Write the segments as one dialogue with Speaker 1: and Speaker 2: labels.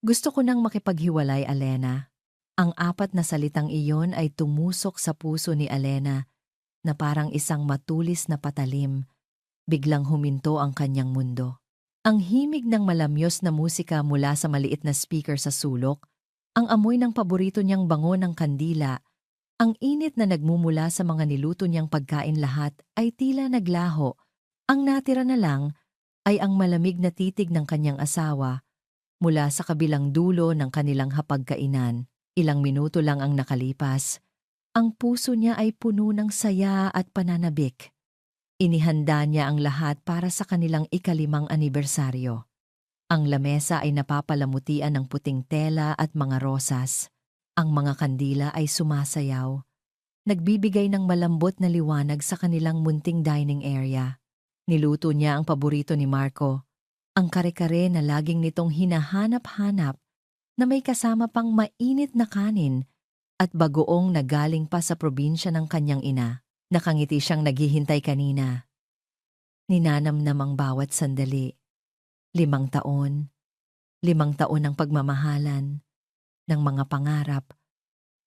Speaker 1: Gusto ko nang makipaghiwalay, Alena. Ang apat na salitang iyon ay tumusok sa puso ni Alena na parang isang matulis na patalim. Biglang huminto ang kanyang mundo. Ang himig ng malamyos na musika mula sa maliit na speaker sa sulok, ang amoy ng paborito niyang bango ng kandila, ang init na nagmumula sa mga niluto niyang pagkain lahat ay tila naglaho. Ang natira na lang ay ang malamig na titig ng kanyang asawa mula sa kabilang dulo ng kanilang hapagkainan. Ilang minuto lang ang nakalipas. Ang puso niya ay puno ng saya at pananabik. Inihanda niya ang lahat para sa kanilang ikalimang anibersaryo. Ang lamesa ay napapalamutian ng puting tela at mga rosas. Ang mga kandila ay sumasayaw, nagbibigay ng malambot na liwanag sa kanilang munting dining area. Niluto niya ang paborito ni Marco, ang kare-kare na laging nitong hinahanap-hanap na may kasama pang mainit na kanin at bagoong na galing pa sa probinsya ng kanyang ina. Nakangiti siyang naghihintay kanina. Ninanamnam ang bawat sandali. 5 taon. 5 taon ng pagmamahalan, ng mga pangarap,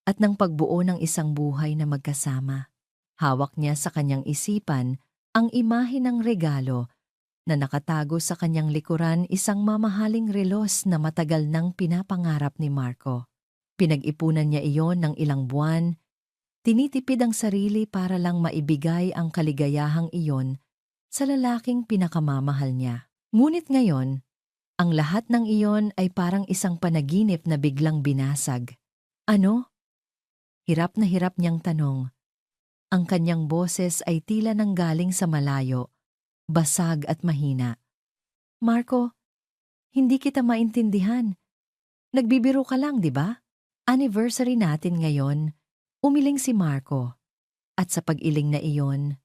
Speaker 1: at ng pagbuo ng isang buhay na magkasama. Hawak niya sa kanyang isipan ang imahe ng regalo na nakatago sa kanyang likuran, isang mamahaling relos na matagal nang pinapangarap ni Marco. Pinag-ipunan niya iyon ng ilang buwan. Tinitipid ang sarili para lang maibigay ang kaligayahang iyon sa lalaking pinakamamahal niya. Ngunit ngayon, ang lahat ng iyon ay parang isang panaginip na biglang binasag. Ano? Hirap na hirap niyang tanong. Ang kanyang boses ay tila nanggaling sa malayo, basag at mahina. Marco, hindi kita maintindihan. Nagbibiro ka lang, di ba? Anniversary natin ngayon. Umiling si Marco. At sa pag-iling na iyon,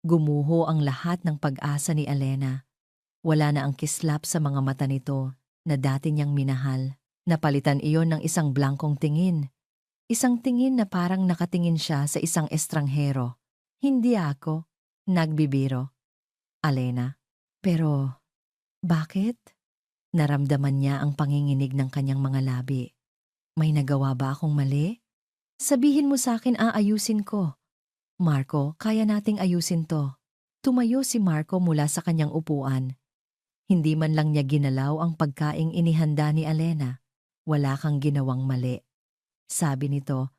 Speaker 1: gumuho ang lahat ng pag-asa ni Alena. Wala na ang kislap sa mga mata nito na dati niyang minahal. Napalitan iyon ng isang blankong tingin. Isang tingin na parang nakatingin siya sa isang estranghero. Hindi ako. Nagbibiro. Alena. Pero, bakit? Naramdaman niya ang panginginig ng kanyang mga labi. May nagawa ba akong mali? Sabihin mo sa akin, aayusin ko. Marco, kaya nating ayusin to. Tumayo si Marco mula sa kanyang upuan. Hindi man lang niya ginalaw ang pagkaing inihanda ni Alena. Wala kang ginawang mali. Sabi nito,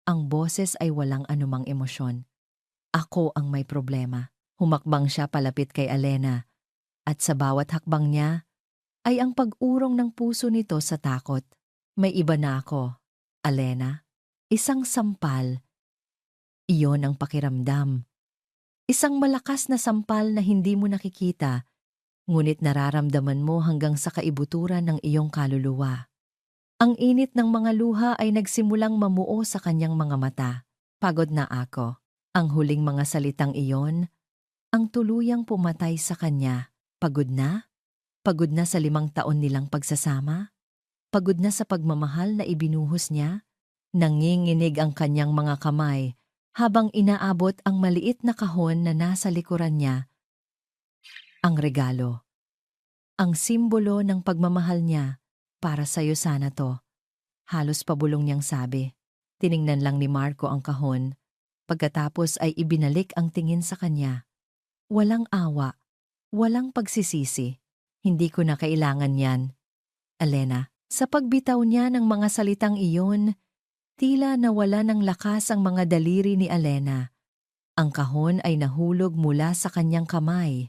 Speaker 1: ang boses ay walang anumang emosyon. Ako ang may problema. Humakbang siya palapit kay Alena. At sa bawat hakbang niya, ay ang pag-urong ng puso nito sa takot. May iba na ako, Alena. Isang sampal. Iyon ang pakiramdam. Isang malakas na sampal na hindi mo nakikita, ngunit nararamdaman mo hanggang sa kaibuturan ng iyong kaluluwa. Ang init ng mga luha ay nagsimulang mamuo sa kanyang mga mata. Pagod na ako. Ang huling mga salitang iyon, ang tuluyang pumatay sa kanya. Pagod na? Pagod na sa 5 taon nilang pagsasama? Pagod na sa pagmamahal na ibinuhos niya? Nanginginig ang kanyang mga kamay habang inaabot ang maliit na kahon na nasa likuran niya. Ang regalo. Ang simbolo ng pagmamahal niya. Para sa'yo sana to. Halos pabulong niyang sabi. Tiningnan lang ni Marco ang kahon. Pagkatapos ay ibinalik ang tingin sa kanya. Walang awa. Walang pagsisisi. Hindi ko na kailangan yan. Alena, sa pagbitaw niya ng mga salitang iyon, tila nawala ng lakas ang mga daliri ni Alena. Ang kahon ay nahulog mula sa kanyang kamay.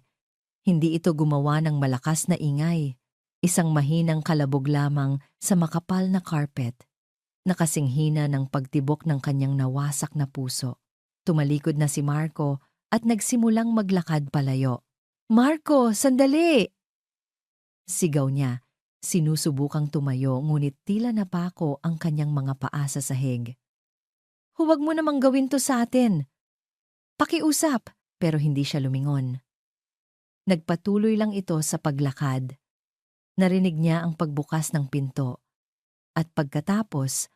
Speaker 1: Hindi ito gumawa ng malakas na ingay. Isang mahinang kalabog lamang sa makapal na carpet. Nakasinghina ng pagtibok ng kanyang nawasak na puso. Tumalikod na si Marco at nagsimulang maglakad palayo. Marco, sandali! Sigaw niya. Sinusubukang tumayo ngunit tila napako ang kanyang mga paa sa sahig. Huwag mo namang gawin to sa atin. Pakiusap, pero hindi siya lumingon. Nagpatuloy lang ito sa paglakad. Narinig niya ang pagbukas ng pinto. At pagkatapos,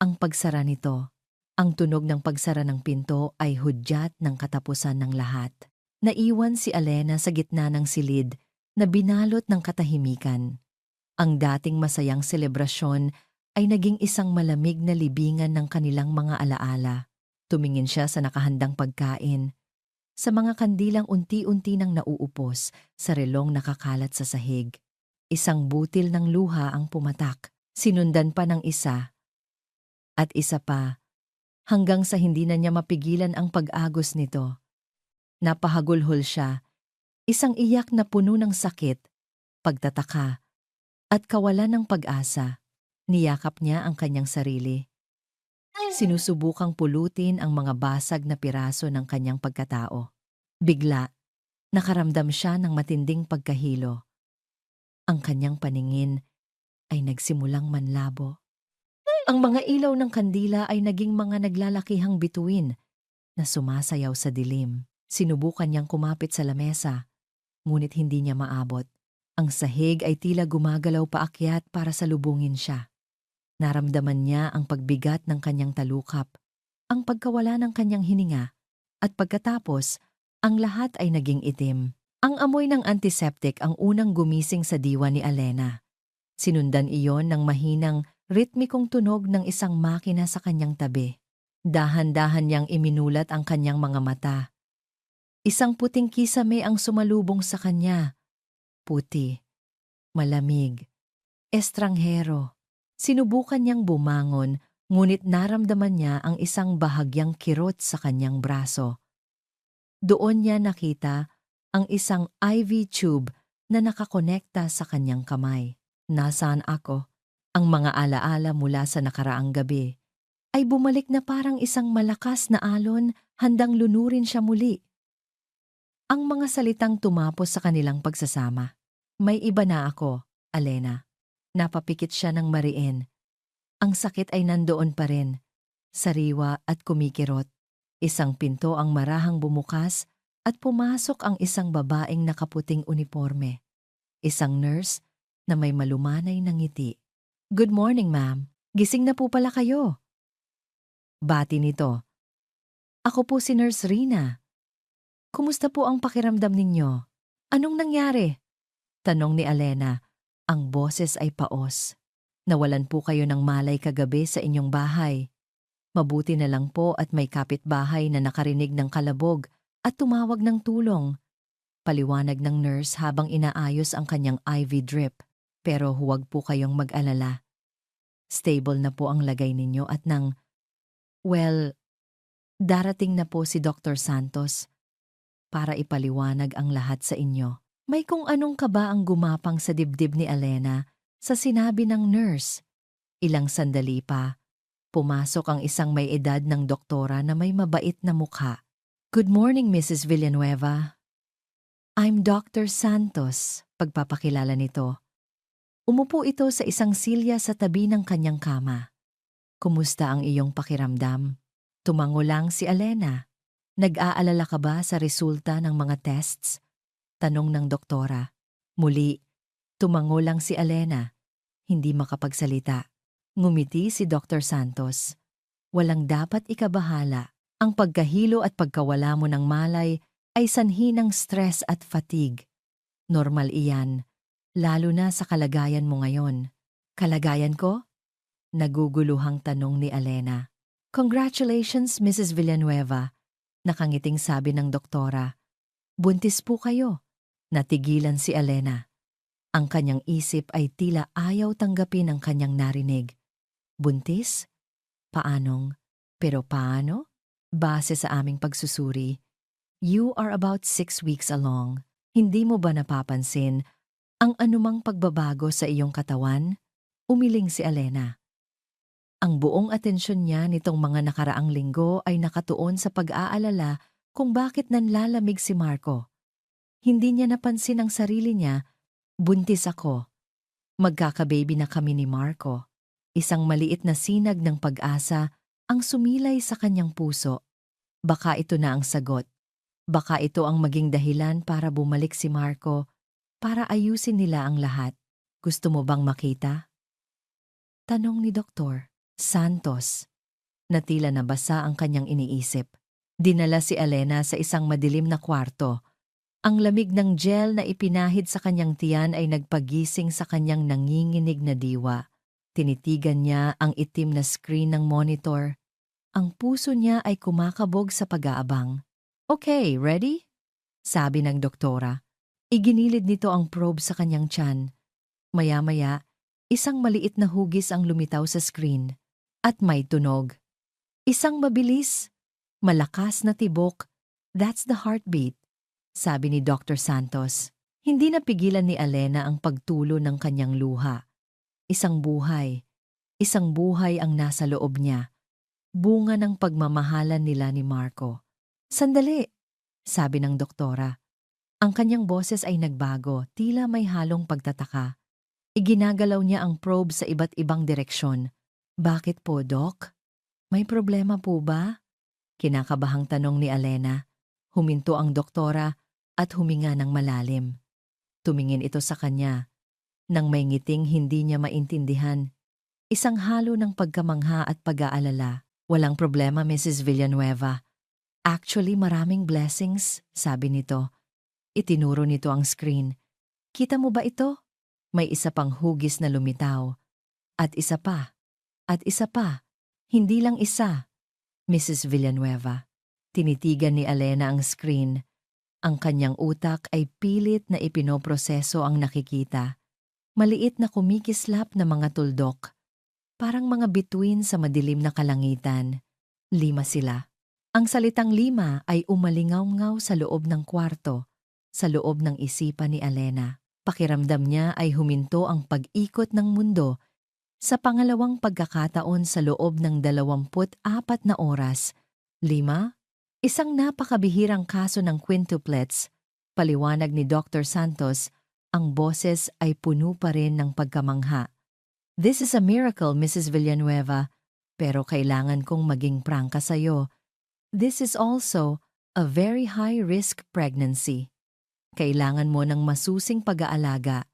Speaker 1: ang pagsara nito. Ang tunog ng pagsara ng pinto ay hudyat ng katapusan ng lahat. Naiwan si Alena sa gitna ng silid na binalot ng katahimikan. Ang dating masayang selebrasyon ay naging isang malamig na libingan ng kanilang mga alaala. Tumingin siya sa nakahandang pagkain, sa mga kandilang unti-unti nang nauupos, sa relong nakakalat sa sahig. Isang butil ng luha ang pumatak, sinundan pa ng isa at isa pa, hanggang sa hindi na niya mapigilan ang pag-agos nito. Napahagulhol siya, isang iyak na puno ng sakit, pagtataka, at kawalan ng pag-asa. Niyakap niya ang kanyang sarili. Sinusubukang pulutin ang mga basag na piraso ng kanyang pagkatao. Bigla, nakaramdam siya ng matinding pagkahilo. Ang kanyang paningin ay nagsimulang manlabo. Ang mga ilaw ng kandila ay naging mga naglalakihang bituin na sumasayaw sa dilim. Sinubukan niyang kumapit sa lamesa, ngunit hindi niya maabot. Ang sahig ay tila gumagalaw paakyat para salubungin siya. Naramdaman niya ang pagbigat ng kanyang talukap, ang pagkawala ng kanyang hininga, at pagkatapos, ang lahat ay naging itim. Ang amoy ng antiseptic ang unang gumising sa diwa ni Alena. Sinundan iyon ng mahinang, ritmikong tunog ng isang makina sa kanyang tabi. Dahan-dahan niyang iminulat ang kanyang mga mata. Isang puting kisame ang sumalubong sa kanya. Puti, malamig, estranghero. Sinubukan niyang bumangon, ngunit naramdaman niya ang isang bahagyang kirot sa kanyang braso. Doon niya nakita ang isang IV tube na nakakonekta sa kanyang kamay. Nasaan ako? Ang mga alaala mula sa nakaraang gabi ay bumalik na parang isang malakas na alon, handang lunurin siya muli. Ang mga salitang tumapos sa kanilang pagsasama. May iba na ako, Alena. Napapikit siya ng mariin. Ang sakit ay nandoon pa rin, sariwa at kumikirot. Isang pinto ang marahang bumukas at pumasok ang isang babaeng nakaputing uniforme. Isang nurse na may malumanay na ngiti. "Good morning, ma'am. Gising na po pala kayo." Bati nito. "Ako po si Nurse Rina. Kumusta po ang pakiramdam ninyo? Anong nangyari?" Tanong ni Alena. Ang boses ay paos. "Nawalan po kayo ng malay kagabi sa inyong bahay. Mabuti na lang po at may kapitbahay na nakarinig ng kalabog at tumawag ng tulong." Paliwanag ng nurse habang inaayos ang kanyang IV drip. "Pero huwag po kayong mag-alala. Stable na po ang lagay ninyo at darating na po si Dr. Santos para ipaliwanag ang lahat sa inyo." May kung anong kaba ang gumapang sa dibdib ni Alena sa sinabi ng nurse. Ilang sandali pa, pumasok ang isang may edad ng doktora na may mabait na mukha. "Good morning, Mrs. Villanueva. I'm Dr. Santos," pagpapakilala nito. Umupo ito sa isang silya sa tabi ng kanyang kama. "Kumusta ang iyong pakiramdam?" Tumango lang si Alena. "Nag-aalala ka ba sa resulta ng mga tests?" Tanong ng doktora. Muli, tumango lang si Alena. Hindi makapagsalita. Ngumiti si Dr. Santos. "Walang dapat ikabahala. Ang pagkahilo at pagkawala mo ng malay ay sanhi ng stress at fatigue. Normal iyan, lalo na sa kalagayan mo ngayon." "Kalagayan ko?" Naguguluhang tanong ni Alena. "Congratulations, Mrs. Villanueva," nakangiting sabi ng doktora. "Buntis po kayo." Natigilan si Alena. Ang kanyang isip ay tila ayaw tanggapin ang kanyang narinig. "Buntis? Pero paano? Base sa aming pagsusuri, you are about 6 weeks along. Hindi mo ba napapansin ang anumang pagbabago sa iyong katawan?" Umiling si Alena. Ang buong atensyon niya nitong mga nakaraang linggo ay nakatuon sa pag-aalala kung bakit nanlalamig si Marco. Hindi niya napansin ang sarili niya. "Buntis ako. Magkakababy na kami ni Marco." Isang maliit na sinag ng pag-asa ang sumilay sa kanyang puso. Baka ito na ang sagot. Baka ito ang maging dahilan para bumalik si Marco, para ayusin nila ang lahat. "Gusto mo bang makita?" Tanong ni Dr. Santos. Natila nabasa ang kanyang iniisip. Dinala si Alena sa isang madilim na kwarto. Ang lamig ng gel na ipinahid sa kanyang tiyan ay nagpagising sa kanyang nanginginig na diwa. Tinitigan niya ang itim na screen ng monitor. Ang puso niya ay kumakabog sa pag-aabang. Okay, ready? Sabi ng doktora. Iginilid nito ang probe sa kanyang tiyan. Maya-maya, isang maliit na hugis ang lumitaw sa screen. At may tunog. Isang mabilis, malakas na tibok. That's the heartbeat. Sabi ni Dr. Santos. Hindi napigilan ni Alena ang pagtulo ng kanyang luha. Isang buhay ang nasa loob niya. Bunga ng pagmamahalan nila ni Marco. Sandali, sabi ng doktora. Ang kanyang boses ay nagbago, tila may halong pagtataka. Iginagalaw niya ang probe sa iba't ibang direksyon. Bakit po, Doc? May problema po ba? Kinakabahang tanong ni Alena. Huminto ang doktora at huminga ng malalim. Tumingin ito sa kanya. Nang may ngiting hindi niya maintindihan. Isang halo ng pagkamangha at pag-aalala. Walang problema, Mrs. Villanueva. Actually, maraming blessings, sabi nito. Itinuro nito ang screen. Kita mo ba ito? May isa pang hugis na lumitaw. At isa pa. At isa pa. Hindi lang isa. Mrs. Villanueva. Tinitigan ni Alena ang screen. Ang kanyang utak ay pilit na ipinoproseso ang nakikita. Maliit na kumikislap na mga tuldok. Parang mga bituin sa madilim na kalangitan. 5 sila. Ang salitang 5 ay umalingaw-ngaw sa loob ng kwarto, sa loob ng isipan ni Alena. Pakiramdam niya ay huminto ang pag-ikot ng mundo sa pangalawang pagkakataon sa loob ng 24 na oras. 5? Isang napakabihirang kaso ng quintuplets. Paliwanag ni Dr. Santos, ang boses ay puno pa rin ng pagkamangha. This is a miracle, Mrs. Villanueva, pero kailangan kong maging prangka sa'yo. This is also a very high-risk pregnancy. Kailangan mo ng masusing pag-aalaga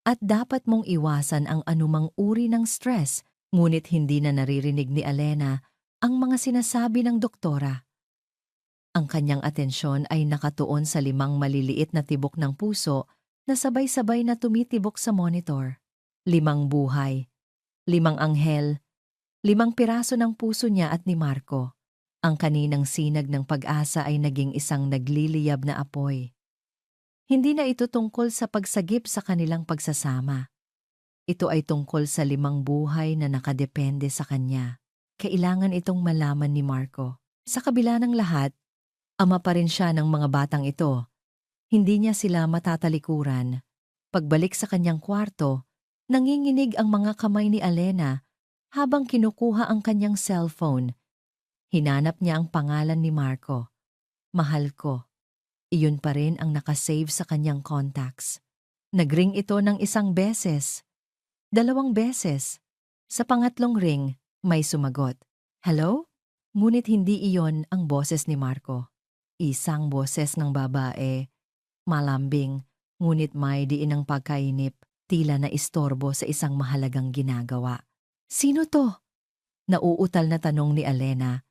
Speaker 1: at dapat mong iwasan ang anumang uri ng stress, ngunit hindi na naririnig ni Alena ang mga sinasabi ng doktora. Ang kanyang atensyon ay nakatuon sa 5 maliliit na tibok ng puso na sabay-sabay na tumitibok sa monitor. 5 buhay, 5 anghel, 5 piraso ng puso niya at ni Marco. Ang kaninang sinag ng pag-asa ay naging isang nagliliyab na apoy. Hindi na ito tungkol sa pagsagip sa kanilang pagsasama. Ito ay tungkol sa 5 buhay na nakadepende sa kanya. Kailangan itong malaman ni Marco. Sa kabila ng lahat, ama pa rin siya ng mga batang ito. Hindi niya sila matatalikuran. Pagbalik sa kanyang kwarto, nanginginig ang mga kamay ni Alena habang kinukuha ang kanyang cellphone. Hinanap niya ang pangalan ni Marco. Mahal ko. Iyon pa rin ang nakasave sa kanyang contacts. Nagring ito ng 1 beses, 2 beses. Sa pangatlong ring, may sumagot. Hello? Ngunit hindi iyon ang boses ni Marco. Isang boses ng babae, malambing, ngunit may diin ang pagkainip, tila na istorbo sa isang mahalagang ginagawa. Sino to? Nauutal na tanong ni Alena,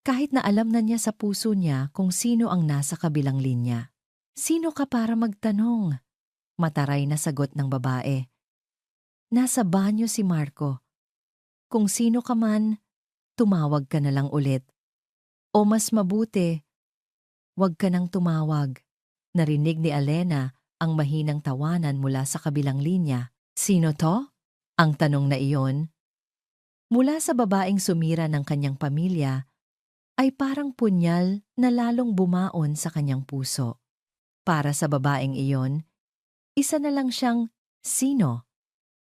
Speaker 1: kahit na alam na niya sa puso niya kung sino ang nasa kabilang linya. Sino ka para magtanong? Mataray na sagot ng babae. Nasa banyo si Marco. Kung sino ka man, tumawag ka na lang ulit. O mas mabuti, huwag ka nang tumawag. Narinig ni Alena ang mahinang tawanan mula sa kabilang linya. Sino to? Ang tanong na iyon. Mula sa babaeng sumira ng kanyang pamilya, ay parang punyal na lalong bumaon sa kanyang puso. Para sa babaeng iyon, isa na lang siyang sino?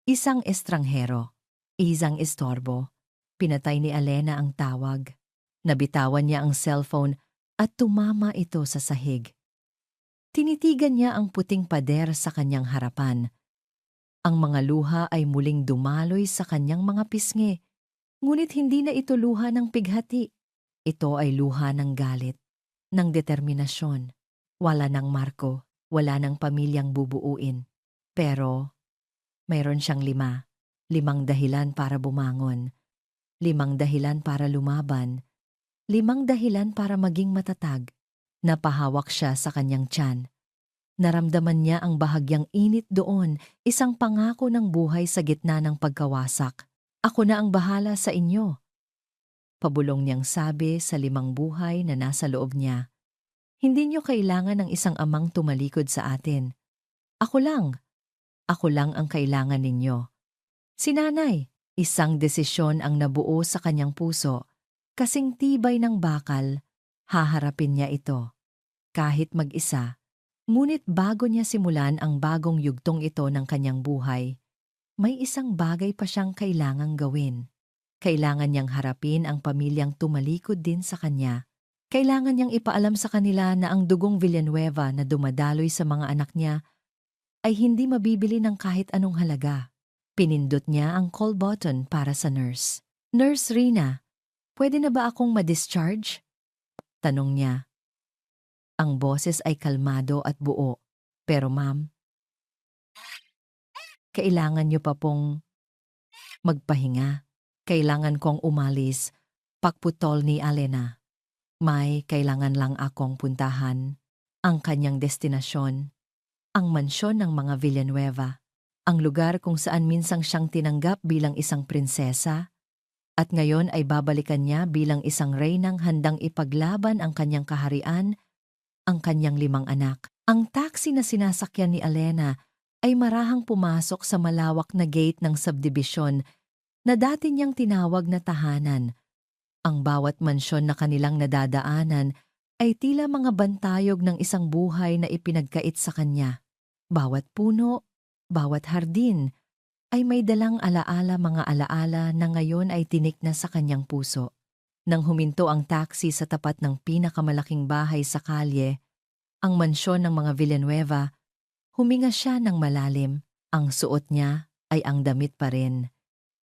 Speaker 1: Isang estranghero, isang istorbo. Pinatay ni Alena ang tawag. Nabitawan niya ang cellphone at tumama ito sa sahig. Tinitigan niya ang puting pader sa kanyang harapan. Ang mga luha ay muling dumaloy sa kanyang mga pisngi, ngunit hindi na ito luha ng pighati. Ito ay luha ng galit, ng determinasyon. Wala ng Marco, wala ng pamilyang bubuuin. Pero mayroon siyang 5 dahilan para bumangon, 5 dahilan para lumaban, 5 dahilan para maging matatag. Napahawak siya sa kanyang tiyan. Naramdaman niya ang bahagyang init doon, isang pangako ng buhay sa gitna ng pagkawasak. Ako na ang bahala sa inyo. Pabulong niyang sabi sa 5 buhay na nasa loob niya. Hindi niyo kailangan ng isang amang tumalikod sa atin. Ako lang. Ako lang ang kailangan ninyo. Si nanay, isang desisyon ang nabuo sa kanyang puso. Kasing tibay ng bakal, haharapin niya ito. Kahit mag-isa. Ngunit bago niya simulan ang bagong yugtong ito ng kanyang buhay, may isang bagay pa siyang kailangang gawin. Kailangan niyang harapin ang pamilyang tumalikod din sa kanya. Kailangan niyang ipaalam sa kanila na ang dugong Villanueva na dumadaloy sa mga anak niya ay hindi mabibili ng kahit anong halaga. Pinindot niya ang call button para sa nurse. Nurse Rina, pwede na ba akong ma-discharge? Tanong niya. Ang boses ay kalmado at buo. Pero ma'am, kailangan niyo pa pong magpahinga. Kailangan kong umalis, pakputol ni Alena. May kailangan lang akong puntahan. Ang kanyang destinasyon, ang mansyon ng mga Villanueva. Ang lugar kung saan minsang siyang tinanggap bilang isang prinsesa at ngayon ay babalikan niya bilang isang reynang handang ipaglaban ang kanyang kaharian, ang kanyang 5 anak. Ang taxi na sinasakyan ni Alena ay marahang pumasok sa malawak na gate ng subdivision na dati niyang tinawag na tahanan. Ang bawat mansyon na kanilang nadadaanan ay tila mga bantayog ng isang buhay na ipinagkait sa kanya. Bawat puno, bawat hardin ay may dalang alaala, mga alaala na ngayon ay tinik na sa kanyang puso. Nang huminto ang taxi sa tapat ng pinakamalaking bahay sa kalye, ang mansyon ng mga Villanueva, huminga siya ng malalim. Ang suot niya ay ang damit pa rin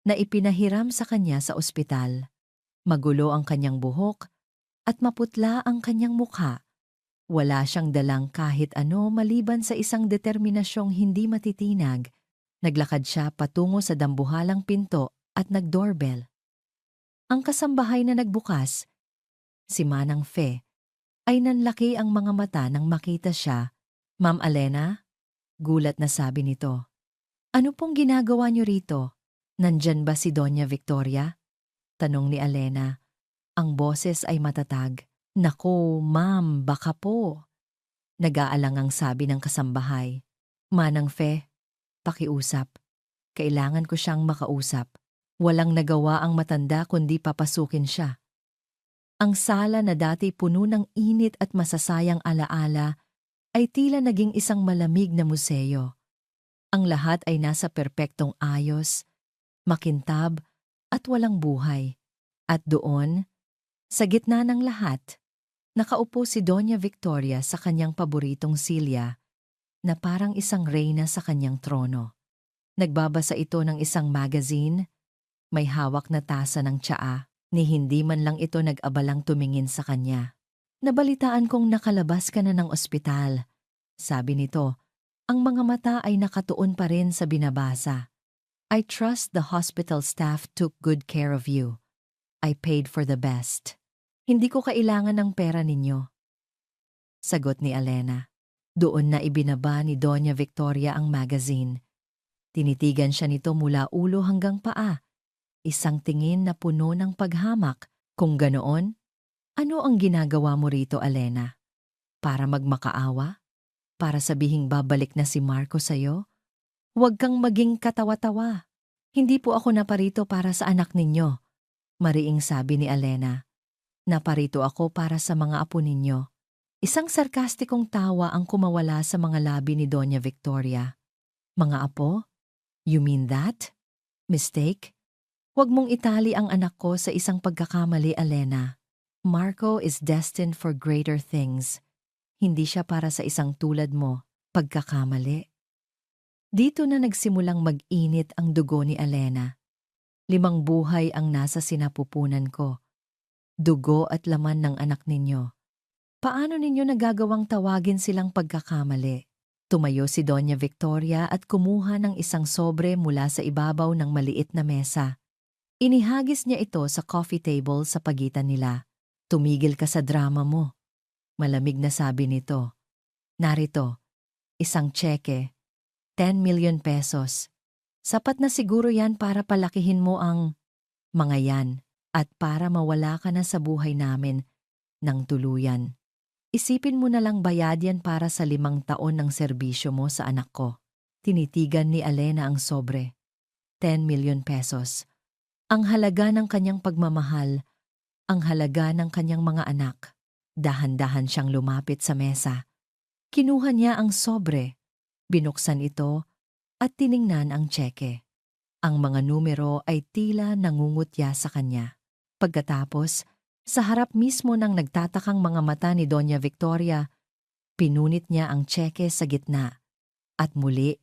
Speaker 1: na ipinahiram sa kanya sa ospital. Magulo ang kanyang buhok at maputla ang kanyang mukha. Wala siyang dalang kahit ano maliban sa isang determinasyong hindi matitinag. Naglakad siya patungo sa dambuhalang pinto at nag-doorbell. Ang kasambahay na nagbukas, si Manang Fe, ay nanlaki ang mga mata nang makita siya. Ma'am Alena? Gulat na sabi nito. Ano pong ginagawa niyo rito? Nandyan ba si Doña Victoria? Tanong ni Alena. Ang boses ay matatag. Naku, ma'am, baka po. Nag-aalangang sabi ng kasambahay. Manang Fe, pakiusap. Kailangan ko siyang makausap. Walang nagawa ang matanda kundi papasukin siya. Ang sala na dati puno ng init at masasayang alaala ay tila naging isang malamig na museo. Ang lahat ay nasa perpektong ayos, makintab at walang buhay. At doon, sa gitna ng lahat, nakaupo si Doña Victoria sa kanyang paboritong silya na parang isang reyna sa kanyang trono. Nagbabasa ito ng isang magazine, may hawak na tasa ng tsaa, ni hindi man lang ito nag-abalang tumingin sa kanya. Nabalitaan kong nakalabas ka na ng ospital. Sabi nito, ang mga mata ay nakatuon pa rin sa binabasa. I trust the hospital staff took good care of you. I paid for the best. Hindi ko kailangan ng pera ninyo. Sagot ni Alena. Doon na ibinaba ni Doña Victoria ang magazine. Tinitigan siya nito mula ulo hanggang paa. Isang tingin na puno ng paghamak. Kung ganoon, ano ang ginagawa mo rito, Alena? Para magmakaawa? Para sabihing babalik na si Marco sa'yo? Huwag kang maging katawa-tawa. Hindi po ako naparito para sa anak ninyo. Mariing sabi ni Alena. Naparito ako para sa mga apo ninyo. Isang sarkastikong tawa ang kumawala sa mga labi ni Doña Victoria. Mga apo? You mean that? Mistake? Huwag mong itali ang anak ko sa isang pagkakamali, Alena. Marco is destined for greater things. Hindi siya para sa isang tulad mo, pagkakamali. Dito na nagsimulang mag-init ang dugo ni Alena. 5 buhay ang nasa sinapupunan ko. Dugo at laman ng anak ninyo. Paano ninyo nagagawang tawagin silang pagkakamali? Tumayo si Doña Victoria at kumuha ng isang sobre mula sa ibabaw ng maliit na mesa. Inihagis niya ito sa coffee table sa pagitan nila. Tumigil ka sa drama mo. Malamig na sabi nito. Narito, Isang tseke, 10 million pesos. Sapat na siguro yan para palakihin mo ang mga yan at para mawala ka na sa buhay namin ng tuluyan. Isipin mo na lang bayad yan para sa 5 taon ng serbisyo mo sa anak ko. Tinitigan ni Alena ang sobre. 10 million pesos. Ang halaga ng kanyang pagmamahal, ang halaga ng kanyang mga anak. Dahan-dahan siyang lumapit sa mesa. Kinuha niya ang sobre, binuksan ito at tiningnan ang tseke. Ang mga numero ay tila nangungutya sa kanya. Pagkatapos, sa harap mismo ng nagtatakang mga mata ni Doña Victoria, pinunit niya ang tseke sa gitna. At muli,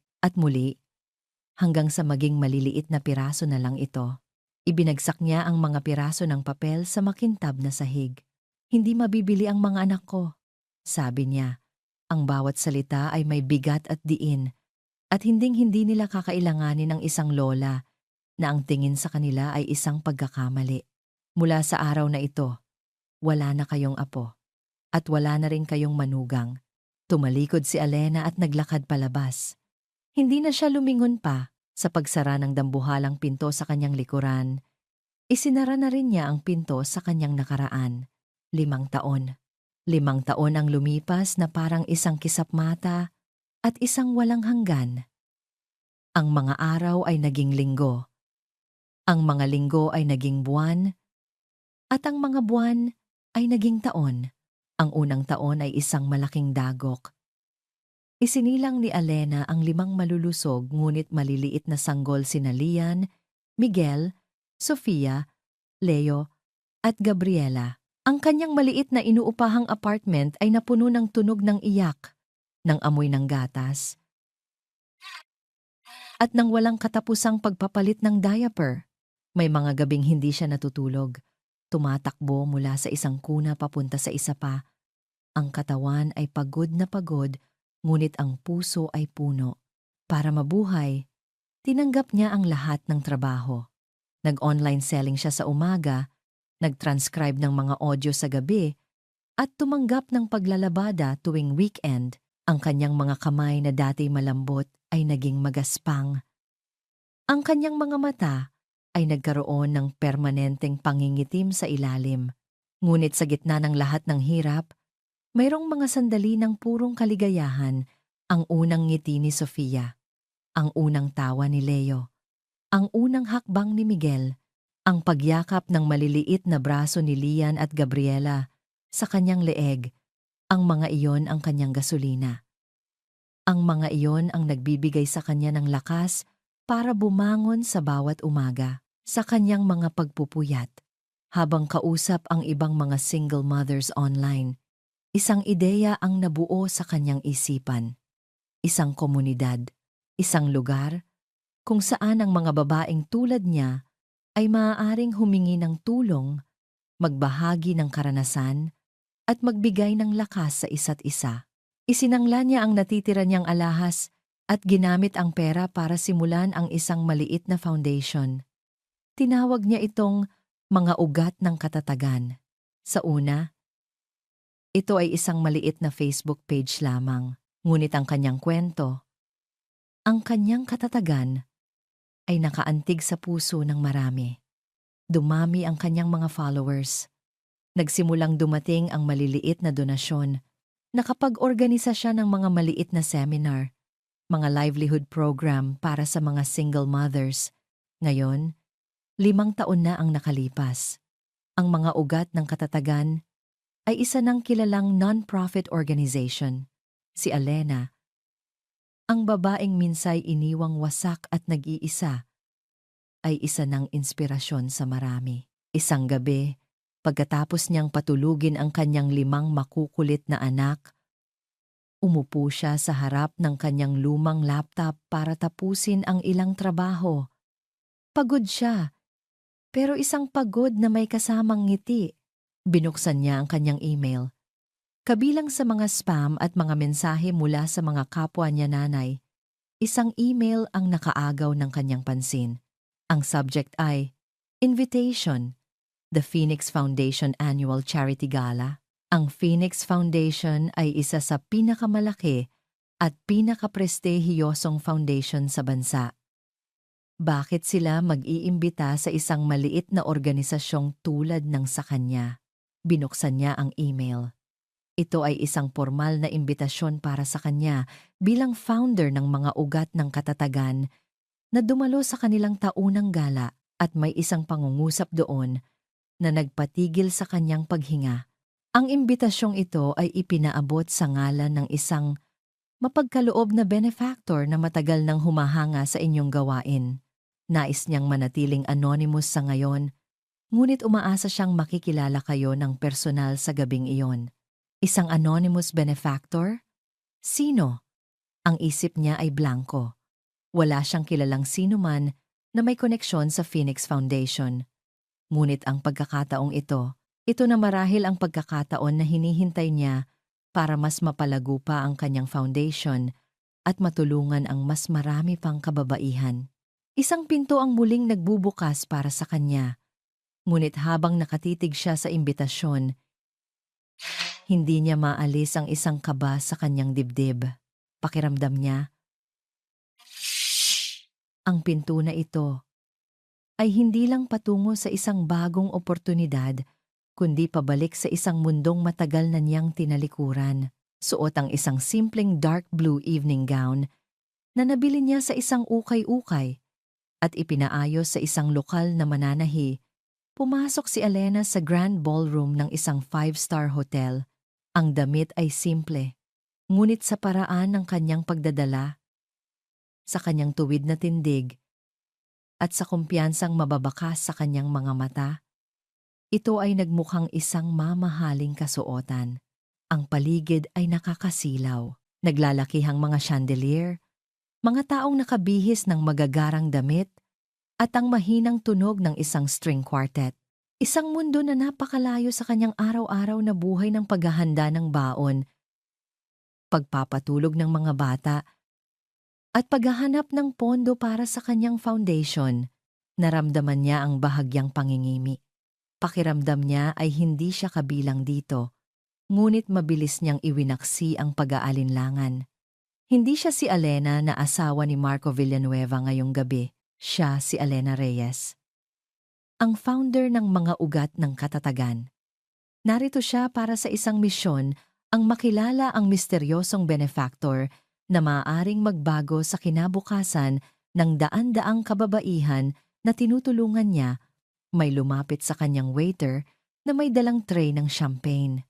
Speaker 1: hanggang sa maging maliliit na piraso na lang ito. Ibinagsak niya ang mga piraso ng papel sa makintab na sahig. Hindi mabibili ang mga anak ko, sabi niya. Ang bawat salita ay may bigat at diin, at hinding-hindi nila kakailanganin ng isang lola na ang tingin sa kanila ay isang pagkakamali. Mula sa araw na ito, wala na kayong apo, at wala na rin kayong manugang. Tumalikod si Alena at naglakad palabas. Hindi na siya lumingon pa sa pagsara ng dambuhalang pinto sa kanyang likuran. Isinara na rin niya ang pinto sa kanyang nakaraan. 5 taon. 5 taon ang lumipas na parang isang kisap mata at isang walang hanggan. Ang mga araw ay naging linggo. Ang mga linggo ay naging buwan. At ang mga buwan ay naging taon. Ang unang taon ay isang malaking dagok. Isinilang ni Alena ang 5 malulusog ngunit maliliit na sanggol sina Lian, Miguel, Sofia, Leo, at Gabriela. Ang kanyang maliit na inuupahang apartment ay napuno ng tunog ng iyak, ng amoy ng gatas, at ng walang katapusang pagpapalit ng diaper. May mga gabing hindi siya natutulog. Tumatakbo mula sa isang kuna papunta sa isa pa. Ang katawan ay pagod na pagod, ngunit ang puso ay puno. Para mabuhay, tinanggap niya ang lahat ng trabaho. Nag-online selling siya sa umaga, nag-transcribe ng mga audio sa gabi, at tumanggap ng paglalabada tuwing weekend. Ang kanyang mga kamay na dati malambot ay naging magaspang. Ang kanyang mga mata ay nagkaroon ng permanenteng pangingitim sa ilalim. Ngunit sa gitna ng lahat ng hirap, mayroong mga sandali ng purong kaligayahan. Ang unang ngiti ni Sofia, ang unang tawa ni Leo, ang unang hakbang ni Miguel, ang pagyakap ng maliliit na braso ni Lian at Gabriela sa kanyang leeg. Ang mga iyon ang kanyang gasolina. Ang mga iyon ang nagbibigay sa kanya ng lakas para bumangon sa bawat umaga. Sa kanyang mga pagpupuyat, habang kausap ang ibang mga single mothers online, isang ideya ang nabuo sa kanyang isipan. Isang komunidad, isang lugar kung saan ang mga babaeng tulad niya ay maaaring humingi ng tulong, magbahagi ng karanasan, at magbigay ng lakas sa isa't isa. Isinangla niya ang natitira niyang alahas at ginamit ang pera para simulan ang isang maliit na foundation. Tinawag niya itong mga ugat ng katatagan. Sa una, ito ay isang maliit na Facebook page lamang, ngunit ang kanyang kwento, ang kanyang katatagan, ay nakaantig sa puso ng marami. Dumami ang kanyang mga followers. Nagsimulang dumating ang maliliit na donasyon. Nakapag-organisa siya ng mga maliit na seminar, mga livelihood program para sa mga single mothers. Ngayon, 5 taon na ang nakalipas. Ang mga ugat ng katatagan ay isa ng kilalang non-profit organization, si Alena. Ang babaeng minsay iniwang wasak at nag-iisa ay isa ng inspirasyon sa marami. Isang gabi, pagkatapos niyang patulugin ang kanyang 5 makukulit na anak, umupo siya sa harap ng kanyang lumang laptop para tapusin ang ilang trabaho. Pagod siya, pero isang pagod na may kasamang ngiti. Binuksan niya ang kanyang email. Kabilang sa mga spam at mga mensahe mula sa mga kapwa niya nanay, isang email ang nakaagaw ng kanyang pansin. Ang subject ay, Invitation, the Phoenix Foundation Annual Charity Gala. Ang Phoenix Foundation ay isa sa pinakamalaki at pinakaprestihiyosong foundation sa bansa. Bakit sila mag-iimbita sa isang maliit na organisasyong tulad ng sa kanya? Binuksan niya ang email. Ito ay isang formal na imbitasyon para sa kanya bilang founder ng mga ugat ng katatagan na dumalo sa kanilang taunang gala at may isang pangungusap doon na nagpatigil sa kanyang paghinga. Ang imbitasyong ito ay ipinaabot sa ngalan ng isang mapagkaloob na benefactor na matagal nang humahanga sa inyong gawain. Nais niyang manatiling anonymous sa ngayon, ngunit umaasa siyang makikilala kayo ng personal sa gabing iyon. Isang anonymous benefactor? Sino? Ang isip niya ay blanko. Wala siyang kilalang sino man na may koneksyon sa Phoenix Foundation. Ngunit ang pagkakataong ito na marahil ang pagkakataon na hinihintay niya para mas mapalago pa ang kanyang foundation at matulungan ang mas marami pang kababaihan. Isang pinto ang muling nagbubukas para sa kanya. Ngunit habang nakatitig siya sa imbitasyon, hindi niya maalis ang isang kaba sa kanyang dibdib. Pakiramdam niya, ang pinto na ito ay hindi lang patungo sa isang bagong oportunidad, kundi pabalik sa isang mundong matagal na niyang tinalikuran. Suot ang isang simpleng dark blue evening gown na nabili niya sa isang ukay-ukay at ipinaayos sa isang lokal na mananahi. Pumasok si Elena sa grand ballroom ng isang 5-star hotel. Ang damit ay simple, ngunit sa paraan ng kanyang pagdadala, sa kanyang tuwid na tindig, at sa kumpiyansang mababakas sa kanyang mga mata, ito ay nagmukhang isang mamahaling kasuotan. Ang paligid ay nakakasilaw. Naglalakihang mga chandelier, mga taong nakabihis ng magagarang damit, at ang mahinang tunog ng isang string quartet. Isang mundo na napakalayo sa kanyang araw-araw na buhay ng paghahanda ng baon, pagpapatulog ng mga bata, at paghahanap ng pondo para sa kanyang foundation. Naramdaman niya ang bahagyang pangingimi. Pakiramdam niya ay hindi siya kabilang dito, ngunit mabilis niyang iwinaksi ang pag-aalinlangan. Hindi siya si Elena na asawa ni Marco Villanueva ngayong gabi. Siya si Elena Reyes, ang founder ng mga ugat ng katatagan. Narito siya para sa isang misyon, ang makilala ang misteryosong benefactor na maaaring magbago sa kinabukasan ng daan-daang kababaihan na tinutulungan niya. May lumapit sa kanyang waiter na may dalang tray ng champagne.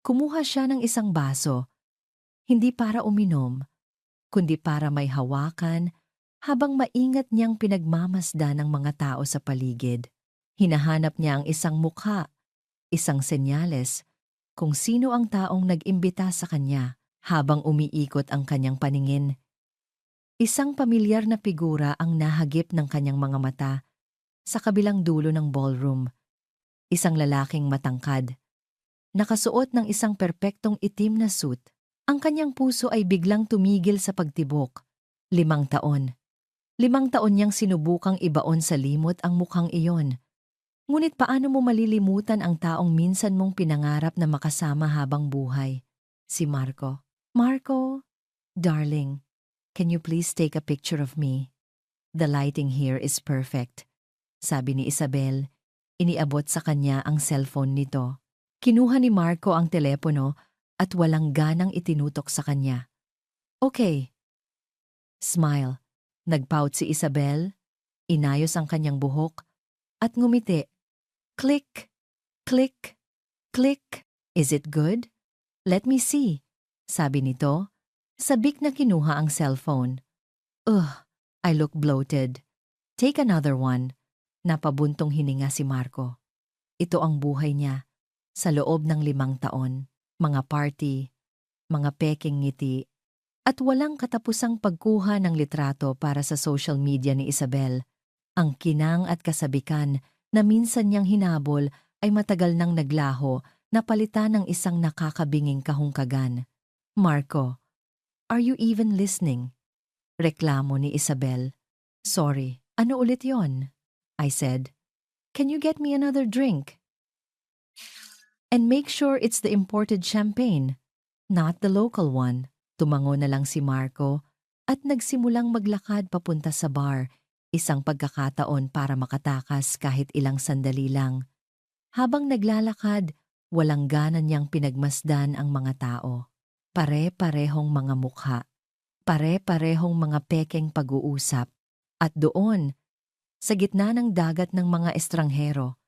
Speaker 1: Kumuha siya ng isang baso, hindi para uminom, kundi para may hawakan habang maingat niyang pinagmamasdan ng mga tao sa paligid. Hinahanap niya ang isang mukha, isang senyales, kung sino ang taong nag-imbita sa kanya habang umiikot ang kanyang paningin. Isang pamilyar na figura ang nahagip ng kanyang mga mata sa kabilang dulo ng ballroom. Isang lalaking matangkad, nakasuot ng isang perpektong itim na suit. Ang kanyang puso ay biglang tumigil sa pagtibok. 5 taon. 5 taon niyang sinubukang ibaon sa limot ang mukhang iyon. Ngunit paano mo malilimutan ang taong minsan mong pinangarap na makasama habang buhay? Si Marco. Marco, darling, can you please take a picture of me? The lighting here is perfect. Sabi ni Isabel, iniabot sa kanya ang cellphone nito. Kinuha ni Marco ang telepono at walang ganang itinutok sa kanya. Okay. Smile. Nagpout si Isabel, inayos ang kanyang buhok, at ngumiti. Click, click, click. Is it good? Let me see, sabi nito, sabik na kinuha ang cellphone. Ugh, I look bloated. Take another one. Napabuntong hininga si Marco. Ito ang buhay niya, sa loob ng 5 taon. Mga party, mga peking ngiti, at walang katapusang pagkuha ng litrato para sa social media ni Isabel. Ang kinang at kasabikan na minsan niyang hinabol ay matagal nang naglaho na palitan ng isang nakakabinging kahungkagan. Marco, are you even listening? Reklamo ni Isabel. Sorry, ano ulit yon? I said. Can you get me another drink? And make sure it's the imported champagne, not the local one. Tumango na lang si Marco at nagsimulang maglakad papunta sa bar, isang pagkakataon para makatakas kahit ilang sandali lang. Habang naglalakad, walang gana niyang pinagmasdan ang mga tao. Pare-parehong mga mukha, pare-parehong mga pekeng pag-uusap. At doon, sa gitna ng dagat ng mga estranghero,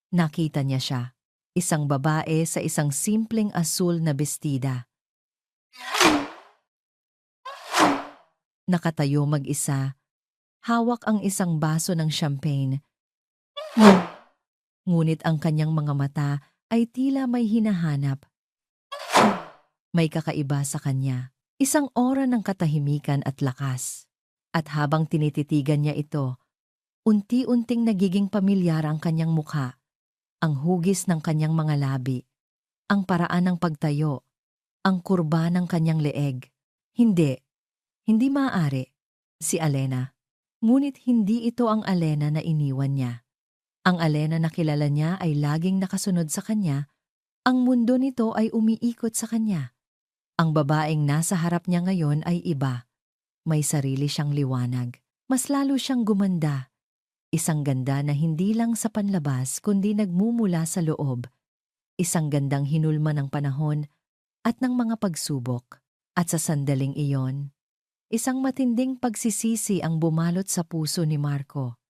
Speaker 1: nakita niya siya, isang babae sa isang simpleng asul na bestida. Nakatayo mag-isa, hawak ang isang baso ng champagne. Ngunit ang kanyang mga mata ay tila may hinahanap. May kakaiba sa kanya, isang aura ng katahimikan at lakas. At habang tinititigan niya ito, unti-unting nagiging pamilyar ang kanyang mukha, ang hugis ng kanyang mga labi, ang paraan ng pagtayo, ang kurba ng kanyang leeg. Hindi maaari, si Alena. Ngunit hindi ito ang Alena na iniwan niya. Ang Alena na kilala niya ay laging nakasunod sa kanya, ang mundo nito ay umiikot sa kanya. Ang babaeng nasa harap niya ngayon ay iba. May sarili siyang liwanag. Mas lalo siyang gumanda. Isang ganda na hindi lang sa panlabas kundi nagmumula sa loob. Isang gandang hinulma ng panahon at ng mga pagsubok. At sa sandaling iyon, isang matinding pagsisisi ang bumalot sa puso ni Marco.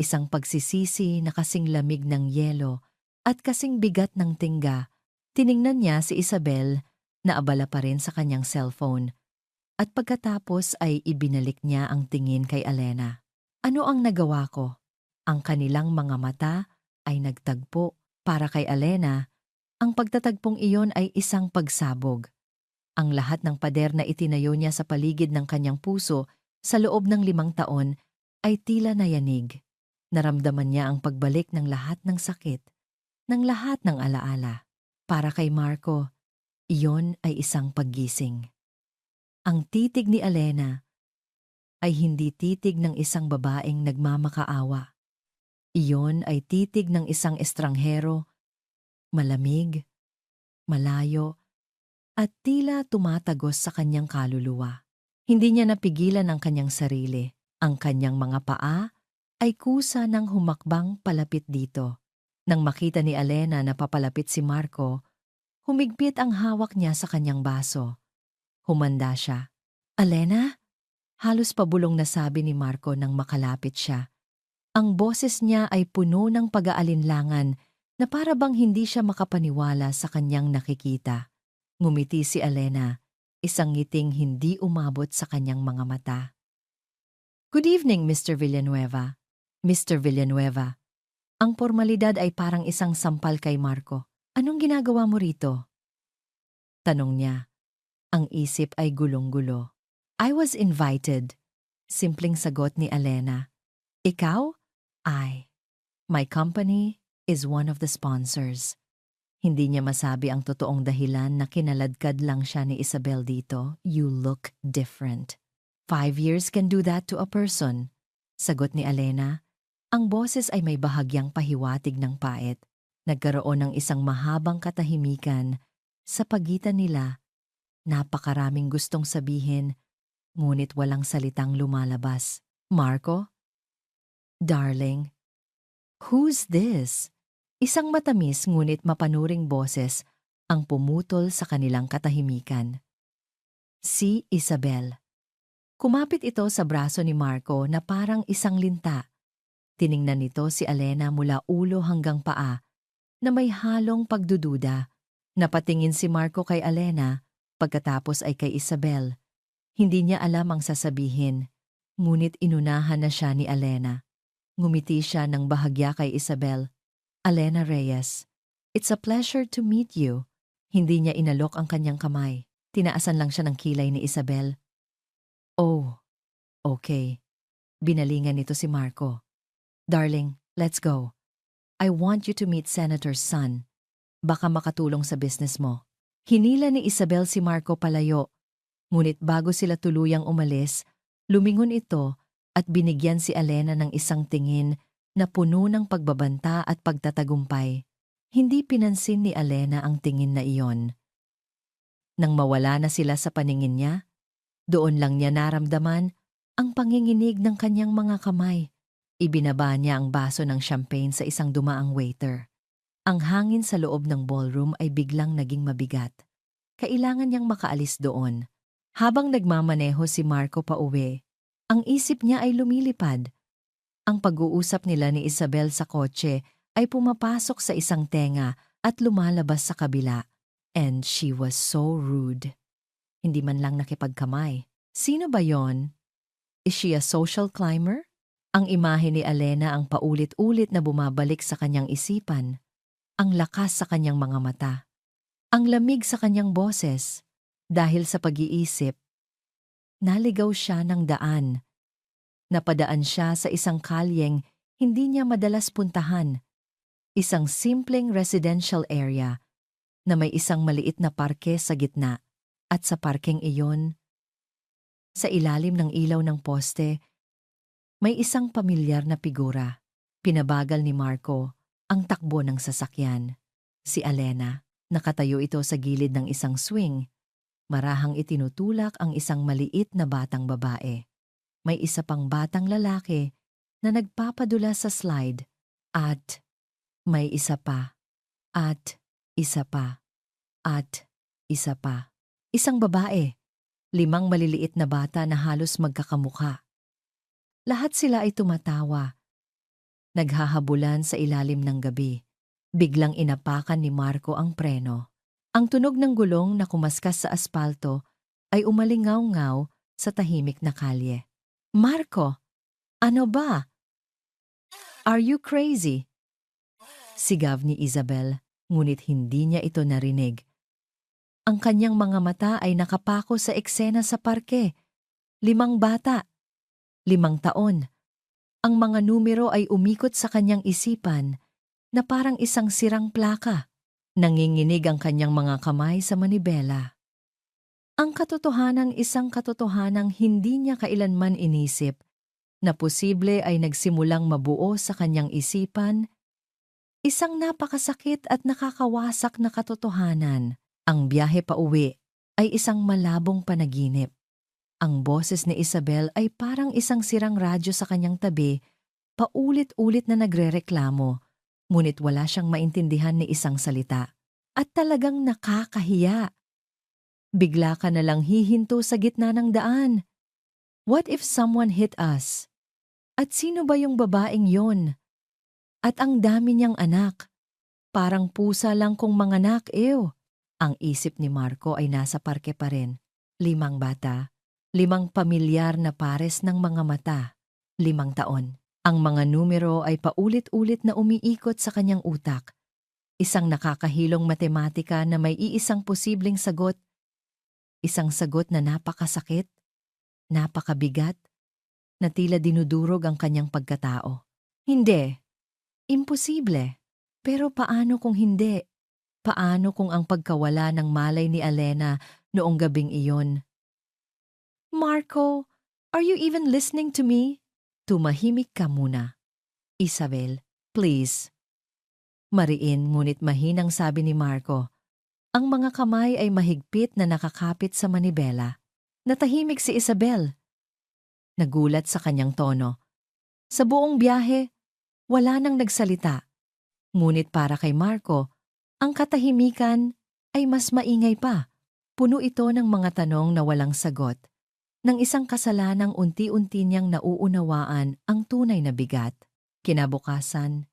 Speaker 1: Isang pagsisisi na kasing lamig ng yelo at kasing bigat ng tingga. Tiningnan niya si Isabel na abala pa rin sa kanyang cellphone. At pagkatapos ay ibinalik niya ang tingin kay Alena. Ano ang nagawa ko? Ang kanilang mga mata ay nagtagpo. Para kay Alena, ang pagtatagpong iyon ay isang pagsabog. Ang lahat ng pader na itinayo niya sa paligid ng kanyang puso sa loob ng 5 taon ay tila nayanig. Naramdaman niya ang pagbalik ng lahat ng sakit, ng lahat ng alaala. Para kay Marco, iyon ay isang paggising. Ang titig ni Alena ay hindi titig ng isang babaeng nagmamakaawa. Iyon ay titig ng isang estranghero, malamig, malayo, at tila tumatagos sa kanyang kaluluwa. Hindi niya napigilan ang kanyang sarili. Ang kanyang mga paa ay kusa ng humakbang palapit dito. Nang makita ni Alena na papalapit si Marco, humigpit ang hawak niya sa kanyang baso. Humanda siya. Alena? Halos pabulong na sabi ni Marco nang makalapit siya. Ang boses niya ay puno ng pag-aalinlangan na para bang hindi siya makapaniwala sa kanyang nakikita. Ngumiti si Alena, isang ngiting hindi umabot sa kanyang mga mata. Good evening, Mr. Villanueva. Mr. Villanueva. Ang formalidad ay parang isang sampal kay Marco. Anong ginagawa mo rito? Tanong niya. Ang isip ay gulong-gulo. I was invited. Simpleng sagot ni Alena. Ikaw? My company is one of the sponsors. Hindi niya masabi ang totoong dahilan na kinaladkad lang siya ni Isabel dito. You look different. 5 years can do that to a person. Sagot ni Alena. Ang boses ay may bahagyang pahiwatig ng pait. Nagkaroon ng isang mahabang katahimikan sa pagitan nila. Napakaraming gustong sabihin, ngunit walang salitang lumalabas. Marco? Darling? Who's this? Isang matamis ngunit mapanuring boses ang pumutol sa kanilang katahimikan. Si Isabel. Kumapit ito sa braso ni Marco na parang isang linta. Tiningnan nito si Alena mula ulo hanggang paa na may halong pagdududa. Napatingin si Marco kay Alena, pagkatapos ay kay Isabel. Hindi niya alam ang sasabihin, ngunit inunahan na siya ni Alena. Ngumiti siya ng bahagya kay Isabel. Alena Reyes, it's a pleasure to meet you. Hindi niya inalok ang kanyang kamay. Tinaasan lang siya ng kilay ni Isabel. Oh, okay. Binalingan nito si Marco. Darling, let's go. I want you to meet Senator's son. Baka makatulong sa business mo. Hinila ni Isabel si Marco palayo. Ngunit bago sila tuluyang umalis, lumingon ito at binigyan si Alena ng isang tingin na puno ng pagbabanta at pagtatagumpay. Hindi pinansin ni Alena ang tingin na iyon. Nang mawala na sila sa paningin niya, doon lang niya naramdaman ang panginginig ng kanyang mga kamay. Ibinaba niya ang baso ng champagne sa isang dumaang waiter. Ang hangin sa loob ng ballroom ay biglang naging mabigat. Kailangan niyang makaalis doon. Habang nagmamaneho si Marco pauwi, ang isip niya ay lumilipad. Ang pag-uusap nila ni Isabel sa kotse ay pumapasok sa isang tenga at lumalabas sa kabila. And she was so rude. Hindi man lang nakipagkamay. Sino ba yon? Is she a social climber? Ang imahe ni Alena ang paulit-ulit na bumabalik sa kanyang isipan. Ang lakas sa kanyang mga mata. Ang lamig sa kanyang boses. Dahil sa pag-iisip, naligaw siya ng daan. Napadaan siya sa isang kalyeng hindi niya madalas puntahan. Isang simpleng residential area na may isang maliit na parke sa gitna. At sa parkeng iyon, sa ilalim ng ilaw ng poste, may isang pamilyar na figura. Pinabagal ni Marco ang takbo ng sasakyan. Si Alena, nakatayo ito sa gilid ng isang swing. Marahang itinutulak ang isang maliit na batang babae. May isa pang batang lalaki na nagpapadula sa slide. At may isa pa. At isa pa. At isa pa. Isang babae. 5 maliliit na bata na halos magkakamukha. Lahat sila ay tumatawa. Naghahabulan sa ilalim ng gabi. Biglang inapakan ni Marco ang preno. Ang tunog ng gulong na kumaskas sa aspalto ay umalingaw-ngaw sa tahimik na kalye. Marco, ano ba? Are you crazy? Sigaw ni Isabel, ngunit hindi niya ito narinig. Ang kanyang mga mata ay nakapako sa eksena sa parke. 5 bata. 5 taon. Ang mga numero ay umikot sa kanyang isipan na parang isang sirang plaka. Nanginginig ang kanyang mga kamay sa manibela. Ang katotohanan, isang katotohanang hindi niya kailanman inisip na posible ay nagsimulang mabuo sa kanyang isipan. Isang napakasakit at nakakawasak na katotohanan. Ang biyahe pauwi ay isang malabong panaginip. Ang boses ni Isabel ay parang isang sirang radyo sa kanyang tabi, paulit-ulit na nagrereklamo, ngunit wala siyang maintindihan ni isang salita. At talagang nakakahiya. Bigla ka na lang hihinto sa gitna ng daan. What if someone hit us? At sino ba yung babaeng yon? At ang dami niyang anak. Parang pusa lang kung manganak, ew. Ang isip ni Marco ay nasa parke pa rin. 5 bata, 5 pamilyar na pares ng mga mata, 5 taon. Ang mga numero ay paulit-ulit na umiikot sa kanyang utak. Isang nakakahilong matematika na may iisang posibleng sagot. Isang sagot na napakasakit, napakabigat, na tila dinudurog ang kanyang pagkatao. Hindi. Imposible. Pero paano kung hindi? Paano kung ang pagkawala ng malay ni Alena noong gabing iyon? Marco, are you even listening to me? Tumahimik ka muna. Isabel, please. Mariin ngunit mahinang sabi ni Marco. Ang mga kamay ay mahigpit na nakakapit sa manibela. Natahimik si Isabel. Nagulat sa kanyang tono. Sa buong biyahe, wala nang nagsalita. Ngunit para kay Marco, ang katahimikan ay mas maingay pa. Puno ito ng mga tanong na walang sagot. Ng isang kasalanang unti-unti niyang nauunawaan ang tunay na bigat. Kinabukasan,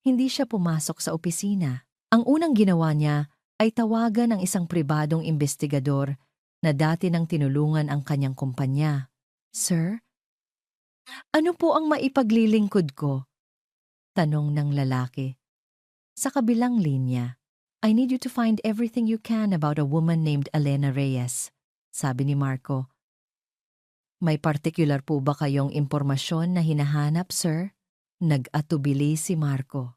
Speaker 1: hindi siya pumasok sa opisina. Ang unang ginawa niya ay tawagan ang isang pribadong investigador na dati nang tinulungan ang kanyang kumpanya. Sir, ano po ang maipaglilingkod ko? Tanong ng lalaki. Sa kabilang linya, I need you to find everything you can about a woman named Alena Reyes, sabi ni Marco. May particular po ba kayong impormasyon na hinahanap, sir? Nag-atubili si Marco.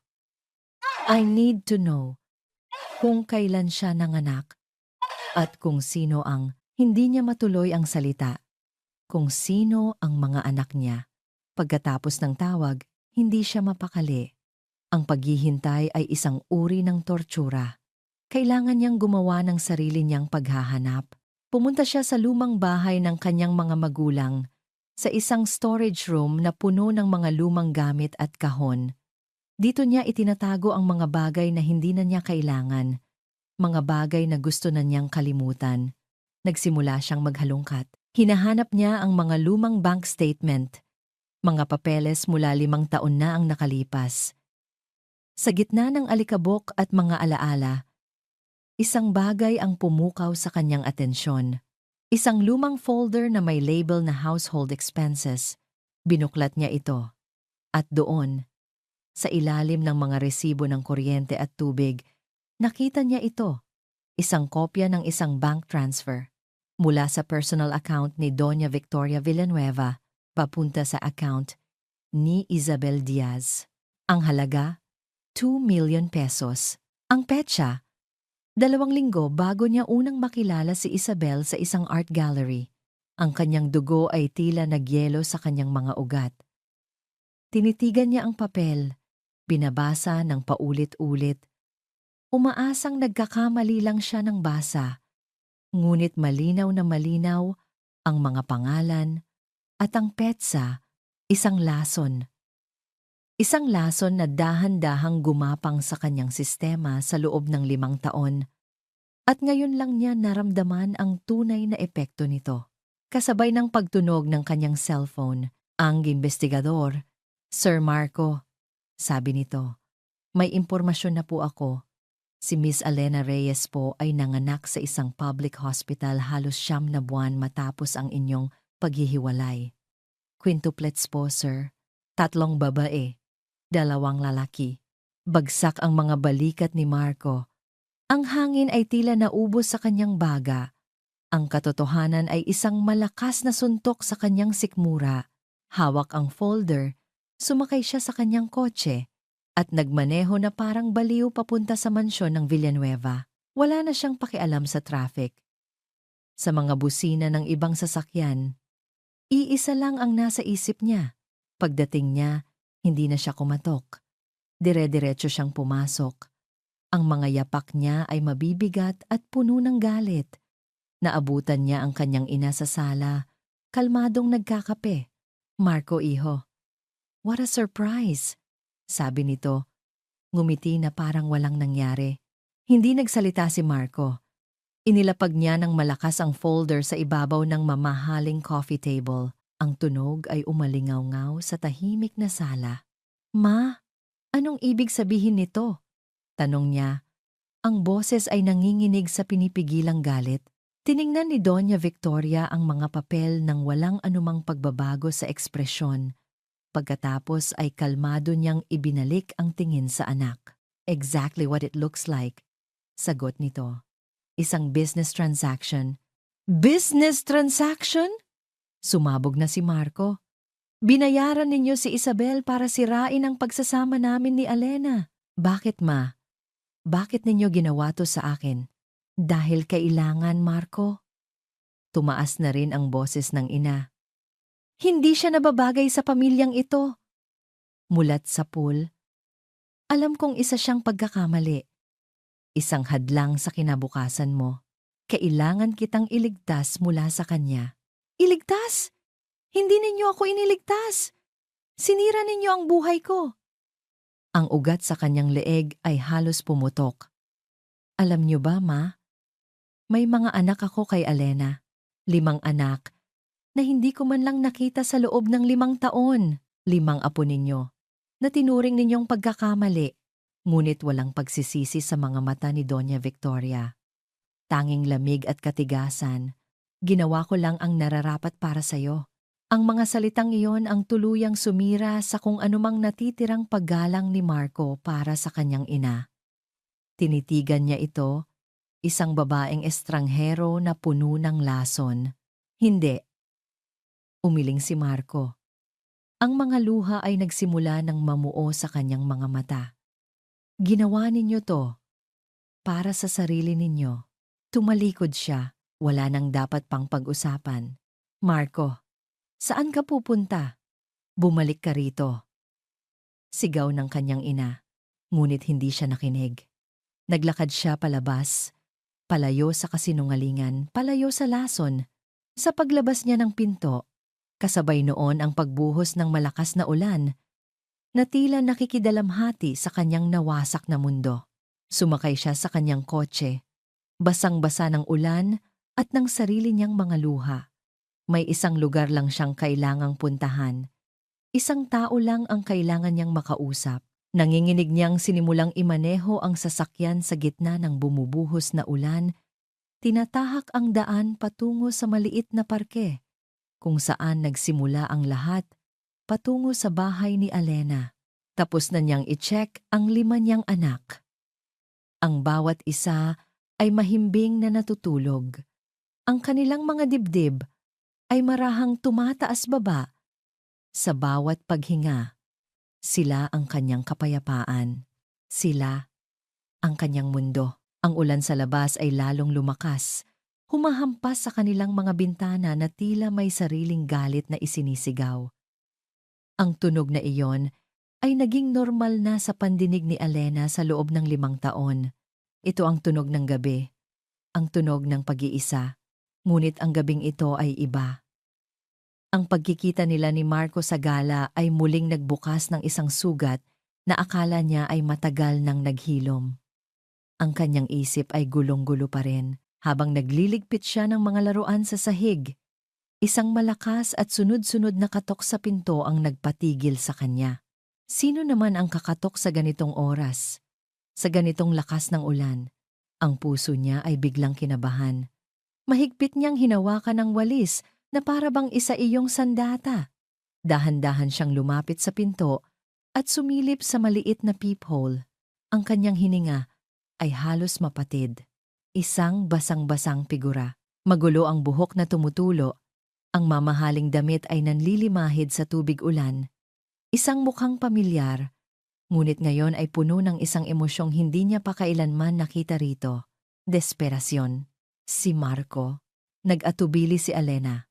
Speaker 1: I need to know kung kailan siya nanganak at kung sino ang hindi niya matuloy ang salita. Kung sino ang mga anak niya. Pagkatapos ng tawag, hindi siya mapakali. Ang paghihintay ay isang uri ng tortura. Kailangan niyang gumawa ng sarili niyang paghahanap. Pumunta siya sa lumang bahay ng kanyang mga magulang, sa isang storage room na puno ng mga lumang gamit at kahon. Dito niya itinatago ang mga bagay na hindi na niya kailangan, mga bagay na gusto na niyang kalimutan. Nagsimula siyang maghalungkat. Hinahanap niya ang mga lumang bank statement, mga papeles mula 5 taon na ang nakalipas. Sa gitna ng alikabok at mga alaala, isang bagay ang pumukaw sa kanyang atensyon. Isang lumang folder na may label na household expenses. Binuklat niya ito. At doon, sa ilalim ng mga resibo ng kuryente at tubig, nakita niya ito. Isang kopya ng isang bank transfer mula sa personal account ni Doña Victoria Villanueva papunta sa account ni Isabel Diaz. Ang halaga, 2 million pesos. Ang petsa, 2 linggo bago niya unang makilala si Isabel sa isang art gallery. Ang kanyang dugo ay tila nagyelo sa kanyang mga ugat. Tinitigan niya ang papel, binabasa ng paulit-ulit. Umaasang nagkakamali lang siya ng basa. Ngunit malinaw na malinaw ang mga pangalan at ang petsa, isang lason. Isang lason na dahan-dahang gumapang sa kanyang sistema sa loob ng 5 taon. At ngayon lang niya naramdaman ang tunay na epekto nito. Kasabay ng pagtunog ng kanyang cellphone, ang imbestigador, Sir Marco, sabi nito, may impormasyon na po ako. Si Miss Elena Reyes po ay nanganak sa isang public hospital halos 9 buwan matapos ang inyong paghihiwalay. Quintuplets po, sir. 3 babae, 2 lalaki. Bagsak ang mga balikat ni Marco. Ang hangin ay tila naubos sa kanyang baga. Ang katotohanan ay isang malakas na suntok sa kanyang sikmura. Hawak ang folder, sumakay siya sa kanyang kotse at nagmaneho na parang baliw papunta sa mansyon ng Villanueva. Wala na siyang pakialam sa traffic. Sa mga busina ng ibang sasakyan, iisa lang ang nasa isip niya. Pagdating niya, hindi na siya kumatok. Dire-diretso siyang pumasok. Ang mga yapak niya ay mabibigat at puno ng galit. Naabutan niya ang kanyang ina sa sala, kalmadong nagkakape. Marco, iho. What a surprise! Sabi nito, ngumiti na parang walang nangyari. Hindi nagsalita si Marco. Inilapag niya ng malakas ang folder sa ibabaw ng mamahaling coffee table. Ang tunog ay umalingaw-ngaw sa tahimik na sala. Ma, anong ibig sabihin nito? Tanong niya. Ang boses ay nanginginig sa pinipigilang galit. Tiningnan ni Doña Victoria ang mga papel ng walang anumang pagbabago sa ekspresyon. Pagkatapos ay kalmado niyang ibinalik ang tingin sa anak. Exactly what it looks like. Sagot nito. Isang business transaction. Business transaction? Sumabog na si Marco. Binayaran ninyo si Isabel para sirain ang pagsasama namin ni Elena. Bakit, ma? Bakit ninyo ginawa to sa akin? Dahil kailangan, Marco? Tumaas na rin ang boses ng ina. Hindi siya nababagay sa pamilyang ito. Mulat sa pool. Alam kong isa siyang pagkakamali. Isang hadlang sa kinabukasan mo. Kailangan kitang iligtas mula sa kanya. Iligtas? Hindi ninyo ako iniligtas. Sinira ninyo ang buhay ko. Ang ugat sa kanyang leeg ay halos pumutok. Alam niyo ba, ma? May mga anak ako kay Elena. 5 anak na hindi ko man lang nakita sa loob ng 5 taon. 5 apo ninyo na tinuring ninyong pagkakamali. Ngunit walang pagsisisi sa mga mata ni Doña Victoria. Tanging lamig at katigasan. Ginawa ko lang ang nararapat para sa'yo. Ang mga salitang iyon ang tuluyang sumira sa kung anumang natitirang paggalang ni Marco para sa kanyang ina. Tinitigan niya ito, isang babaeng estranghero na puno ng lason. Hindi. Umiling si Marco. Ang mga luha ay nagsimula ng mamuo sa kanyang mga mata. Ginawa ninyo to para sa sarili ninyo. Tumalikod siya, wala nang dapat pang pag-usapan. Marco, saan ka pupunta? Bumalik ka rito. Sigaw ng kanyang ina, ngunit hindi siya nakinig. Naglakad siya palabas, palayo sa kasinungalingan, palayo sa lason. Sa paglabas niya ng pinto, kasabay noon ang pagbuhos ng malakas na ulan, na tila nakikidalamhati sa kanyang nawasak na mundo. Sumakay siya sa kanyang kotse, basang-basa ng ulan at ng sarili niyang mga luha. May isang lugar lang siyang kailangang puntahan. Isang tao lang ang kailangan niyang makausap. Nanginginig niyang sinimulang imaneho ang sasakyan sa gitna ng bumubuhos na ulan. Tinatahak ang daan patungo sa maliit na parke, kung saan nagsimula ang lahat, patungo sa bahay ni Alena. Tapos na niyang i-check ang 5 niyang anak. Ang bawat isa ay mahimbing na natutulog. Ang kanilang mga dibdib ay marahang tumataas baba. Sa bawat paghinga, sila ang kanyang kapayapaan. Sila ang kanyang mundo. Ang ulan sa labas ay lalong lumakas, humahampas sa kanilang mga bintana na tila may sariling galit na isinisigaw. Ang tunog na iyon ay naging normal na sa pandinig ni Alena sa loob ng 5 taon. Ito ang tunog ng gabi, ang tunog ng pag-iisa, ngunit ang gabing ito ay iba. Ang pagkikita nila ni Marco sa gala ay muling nagbukas ng isang sugat na akala niya ay matagal nang naghilom. Ang kanyang isip ay gulong-gulo pa rin habang nagliligpit siya ng mga laruan sa sahig. Isang malakas at sunod-sunod na katok sa pinto ang nagpatigil sa kanya. Sino naman ang kakatok sa ganitong oras? Sa ganitong lakas ng ulan? Ang puso niya ay biglang kinabahan. Mahigpit niyang hinawakan ang walis na para bang isa iyong sandata. Dahan-dahan siyang lumapit sa pinto at sumilip sa maliit na peephole. Ang kanyang hininga ay halos mapatid. Isang basang-basang figura. Magulo ang buhok na tumutulo. Ang mamahaling damit ay nanlilimahid sa tubig ulan. Isang mukhang pamilyar, ngunit ngayon ay puno ng isang emosyong hindi niya pa kailanman nakita rito. Desperasyon. Si Marco. Nag-atubili si Alena.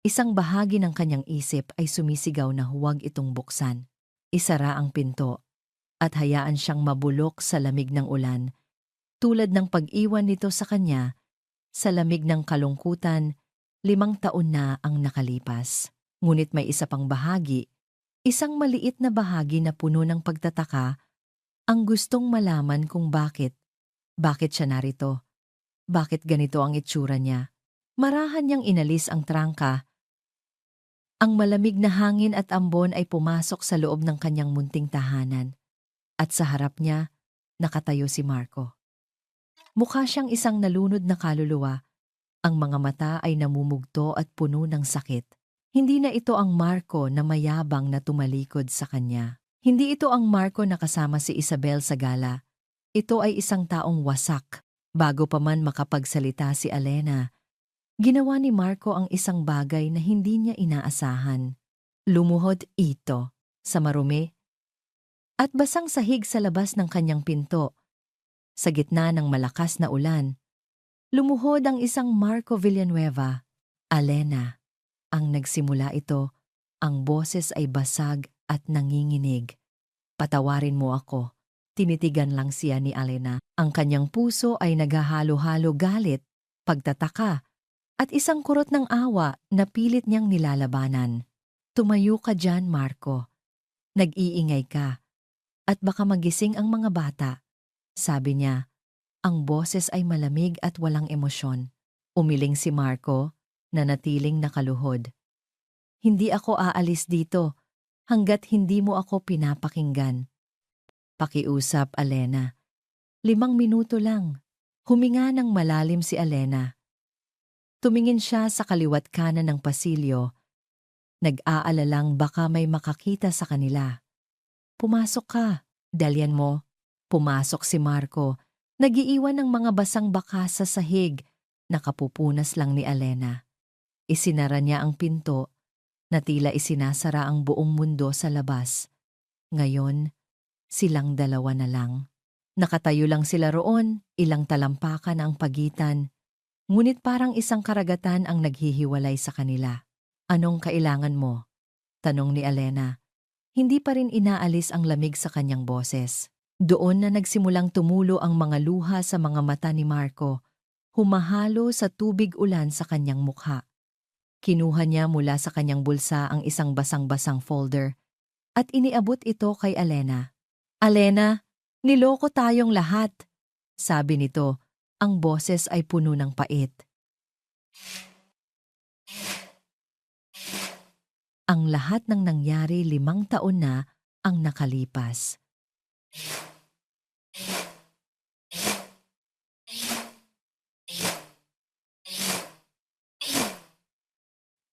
Speaker 1: Isang bahagi ng kanyang isip ay sumisigaw na huwag itong buksan. Isara ang pinto at hayaan siyang mabulok sa lamig ng ulan, tulad ng pag-iwan nito sa kanya sa lamig ng kalungkutan. 5 taon na ang nakalipas. Ngunit may isa pang bahagi, isang maliit na bahagi na puno ng pagtataka, ang gustong malaman kung bakit. Bakit siya narito? Bakit ganito ang itsura niya? Marahan niyang inalis ang trangka. Ang malamig na hangin at ambon ay pumasok sa loob ng kanyang munting tahanan. At sa harap niya, nakatayo si Marco. Mukha siyang isang nalunod na kaluluwa. Ang mga mata ay namumugto at puno ng sakit. Hindi na ito ang Marco na mayabang na tumalikod sa kanya. Hindi ito ang Marco na kasama si Isabel sa gala. Ito ay isang taong wasak. Bago pa man makapagsalita si Alena, ginawa ni Marco ang isang bagay na hindi niya inaasahan. Lumuhod ito sa marumi at basang sahig sa labas ng kanyang pinto. Sa gitna ng malakas na ulan, lumuhod ang isang Marco Villanueva. Alena. Ang nagsimula ito, ang boses ay basag at nanginginig. Patawarin mo ako. Tinitigan lang siya ni Alena. Ang kanyang puso ay naghahalo-halo galit, pagtataka, at isang kurot ng awa na pilit niyang nilalabanan. Tumayo ka dyan, Marco. Nag-iingay ka. At baka magising ang mga bata. Sabi niya. Ang boses ay malamig at walang emosyon. Umiling si Marco, na natiling nakaluhod. Hindi ako aalis dito hanggat hindi mo ako pinapakinggan. Pakiusap, Alena. 5 minuto lang. Huminga ng malalim si Alena. Tumingin siya sa kaliwat kanan ng pasilyo. Nag-aalalang baka may makakita sa kanila. Pumasok ka, dalyan mo. Pumasok si Marco. Nagiiwan ng mga basang bakas sa sahig na kapupunas lang ni Alena. Isinara niya ang pinto na tila isinasara ang buong mundo sa labas. Ngayon, silang dalawa na lang. Nakatayo lang sila roon, ilang talampakan ang pagitan, ngunit parang isang karagatan ang naghihiwalay sa kanila. Anong kailangan mo? Tanong ni Alena. Hindi pa rin inaalis ang lamig sa kanyang boses. Doon na nagsimulang tumulo ang mga luha sa mga mata ni Marco, humahalo sa tubig ulan sa kanyang mukha. Kinuha niya mula sa kanyang bulsa ang isang basang-basang folder at iniabot ito kay Alena. "Alena, niloko tayong lahat," sabi nito. Ang boses ay puno ng pait. Ang lahat ng nangyari 5 taon na ang nakalipas.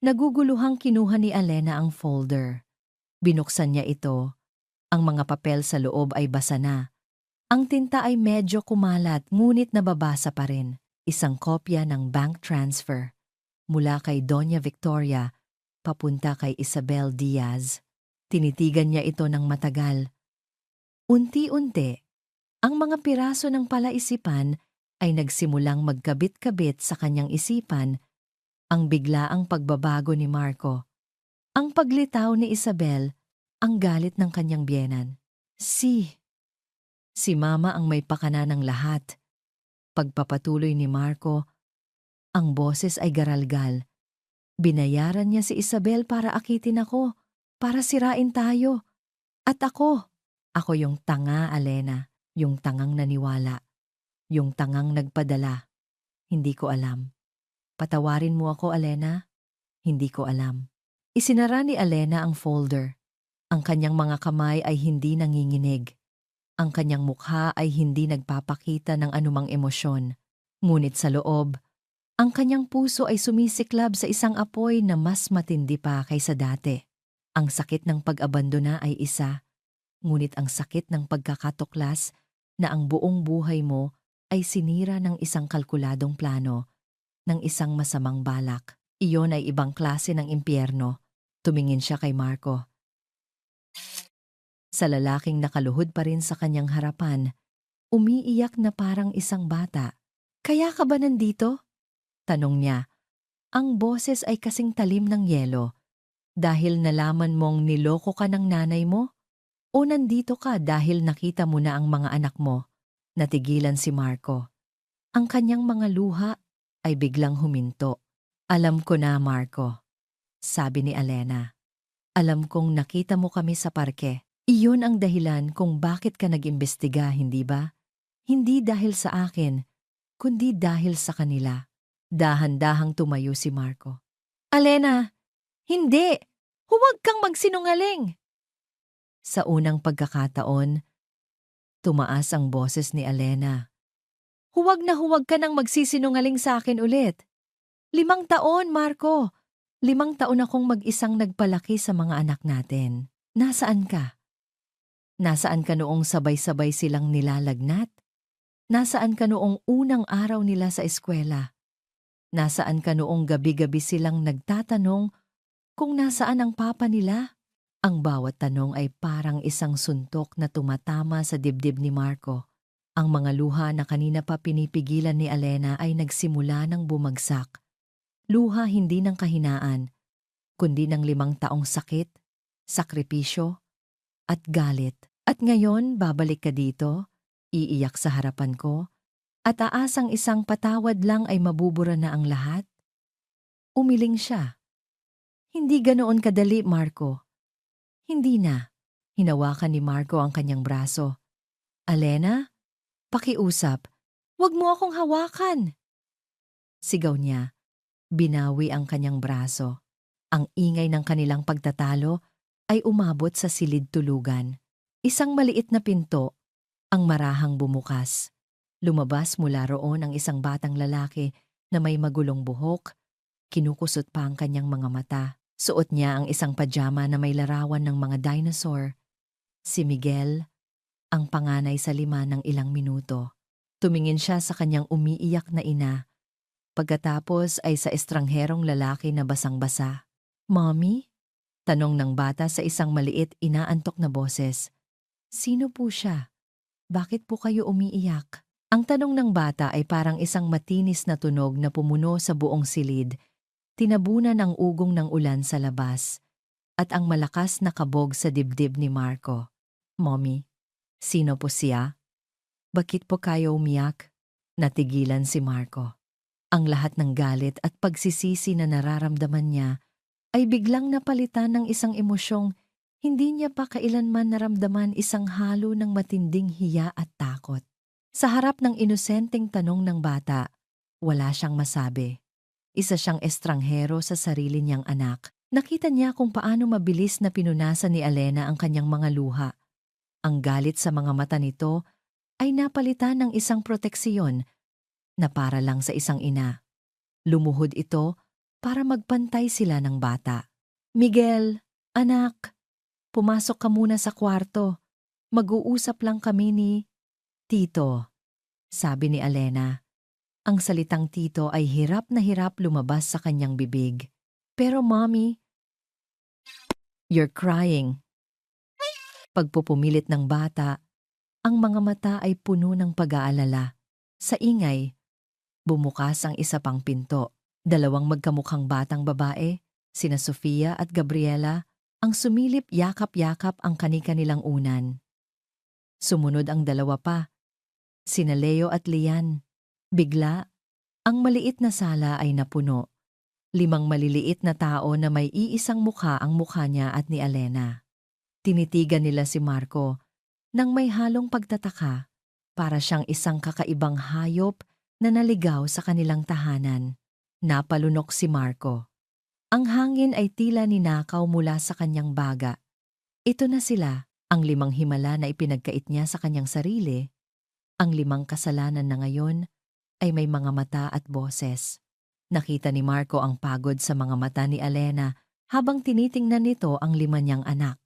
Speaker 1: Naguguluhang kinuha ni Alena ang folder. Binuksan niya ito. Ang mga papel sa loob ay basa na. Ang tinta ay medyo kumalat ngunit nababasa pa rin. Isang kopya ng bank transfer mula kay Doña Victoria papunta kay Isabel Diaz. Tinitigan niya ito ng matagal. Unti-unti, ang mga piraso ng palaisipan ay nagsimulang magkabit-kabit sa kanyang isipan. Ang biglaang pagbabago ni Marco, ang paglitaw ni Isabel, ang galit ng kanyang biyenan. Si Mama ang may pakana ng lahat. Pagpapatuloy ni Marco, ang boses ay garalgal. Binayaran niya si Isabel para akitin ako, para sirain tayo. At ako yung tanga, Alena, yung tangang naniwala, yung tangang nagpadala. Hindi ko alam. Patawarin mo ako, Alena? Hindi ko alam. Isinara ni Alena ang folder. Ang kanyang mga kamay ay hindi nanginginig. Ang kanyang mukha ay hindi nagpapakita ng anumang emosyon. Ngunit sa loob, ang kanyang puso ay sumisiklab sa isang apoy na mas matindi pa kaysa dati. Ang sakit ng pag-abandona ay isa, ngunit ang sakit ng pagkakatuklas na ang buong buhay mo ay sinira ng isang kalkuladong plano, ng isang masamang balak. Iyon ay ibang klase ng impyerno. Tumingin siya kay Marco. Sa lalaking nakaluhod pa rin sa kanyang harapan, umiiyak na parang isang bata. "Kaya ka ba nandito?" tanong niya. Ang boses ay kasing talim ng yelo. "Dahil nalaman mong niloko ka ng nanay mo? O nandito ka dahil nakita mo na ang mga anak mo?" Natigilan si Marco. Ang kanyang mga luha ay biglang huminto. "Alam ko na, Marco," sabi ni Alena. "Alam kong nakita mo kami sa parke. Iyon ang dahilan kung bakit ka nag-imbestiga, hindi ba? Hindi dahil sa akin, kundi dahil sa kanila." Dahan-dahang tumayo si Marco. "Alena, hindi! Huwag kang magsinungaling!" Sa unang pagkakataon, tumaas ang boses ni Alena. "Huwag na huwag ka nang magsisinungaling sa akin ulit. 5 taon, Marco. 5 taon akong mag-isang nagpalaki sa mga anak natin. Nasaan ka? Nasaan ka noong sabay-sabay silang nilalagnat? Nasaan ka noong unang araw nila sa eskwela? Nasaan ka noong gabi-gabi silang nagtatanong kung nasaan ang papa nila?" Ang bawat tanong ay parang isang suntok na tumatama sa dibdib ni Marco. Ang mga luha na kanina pa pinipigilan ni Alena ay nagsimula ng bumagsak. Luha hindi ng kahinaan, kundi ng 5 taong sakit, sakripisyo, at galit. At ngayon, babalik ka dito, iiyak sa harapan ko, at aasang isang patawad lang ay mabubura na ang lahat? Umiling siya. "Hindi ganoon kadali, Marco." "Hindi na." Hinawakan ni Marco ang kanyang braso. "Alena, pakiusap. Huwag mo akong hawakan." Sigaw niya. Binawi ang kanyang braso. Ang ingay ng kanilang pagtatalo ay umabot sa silid tulugan. Isang maliit na pinto, ang marahang bumukas. Lumabas mula roon ang isang batang lalaki na may magulong buhok, kinukusot pa ang kanyang mga mata. Suot niya ang isang pajama na may larawan ng mga dinosaur. Si Miguel, ang panganay sa 5 ng ilang minuto. Tumingin siya sa kanyang umiiyak na ina. Pagkatapos ay sa estrangherong lalaki na basang-basa. "Mommy?" tanong ng bata sa isang maliit inaantok na boses. "Sino po siya? Bakit po kayo umiiyak?" Ang tanong ng bata ay parang isang matinis na tunog na pumuno sa buong silid. Tinabunan ang ugong ng ulan sa labas at ang malakas na kabog sa dibdib ni Marco. "Mommy, Sino po siya? Bakit po kayo umiyak? Natigilan si Marco. Ang lahat ng galit at pagsisisi na nararamdaman niya ay biglang napalitan ng isang emosyong hindi niya pa kailanman naramdaman, isang halo ng matinding hiya at takot. Sa harap ng inosenteng tanong ng bata, wala siyang masabi. Isa siyang estranghero sa sarili niyang anak. Nakita niya kung paano mabilis na pinunasan ni Alena ang kanyang mga luha. Ang galit sa mga mata nito ay napalitan ng isang proteksiyon na para lang sa isang ina. Lumuhod ito para magpantay sila ng bata. Miguel, anak, pumasok ka muna sa kwarto. Mag-uusap lang kami ni Tito, sabi ni Alena. Ang salitang Tito ay hirap na hirap lumabas sa kanyang bibig. Pero mommy, you're crying. Pagpupumilit ng bata, ang mga mata ay puno ng pag-aalala. Sa ingay, bumukas ang isa pang pinto. Dalawang magkamukhang batang babae, sina Sofia at Gabriela, ang sumilip yakap-yakap ang kani-kanilang unan. Sumunod ang dalawa pa, sina Leo at Lian. Bigla, ang maliit na sala ay napuno. 5 maliliit na tao na may iisang mukha ang mukha niya at ni Alena. Tinitigan nila si Marco nang may halong pagtataka, para siyang isang kakaibang hayop na naligaw sa kanilang tahanan. Napalunok si Marco. Ang hangin ay tila ninakaw mula sa kanyang baga. Ito na sila, ang 5 himala na ipinagkait niya sa kanyang sarili. Ang 5 kasalanan na ngayon ay may mga mata at boses. Nakita ni Marco ang pagod sa mga mata ni Alena habang tinitingnan nito ang 5 niyang anak.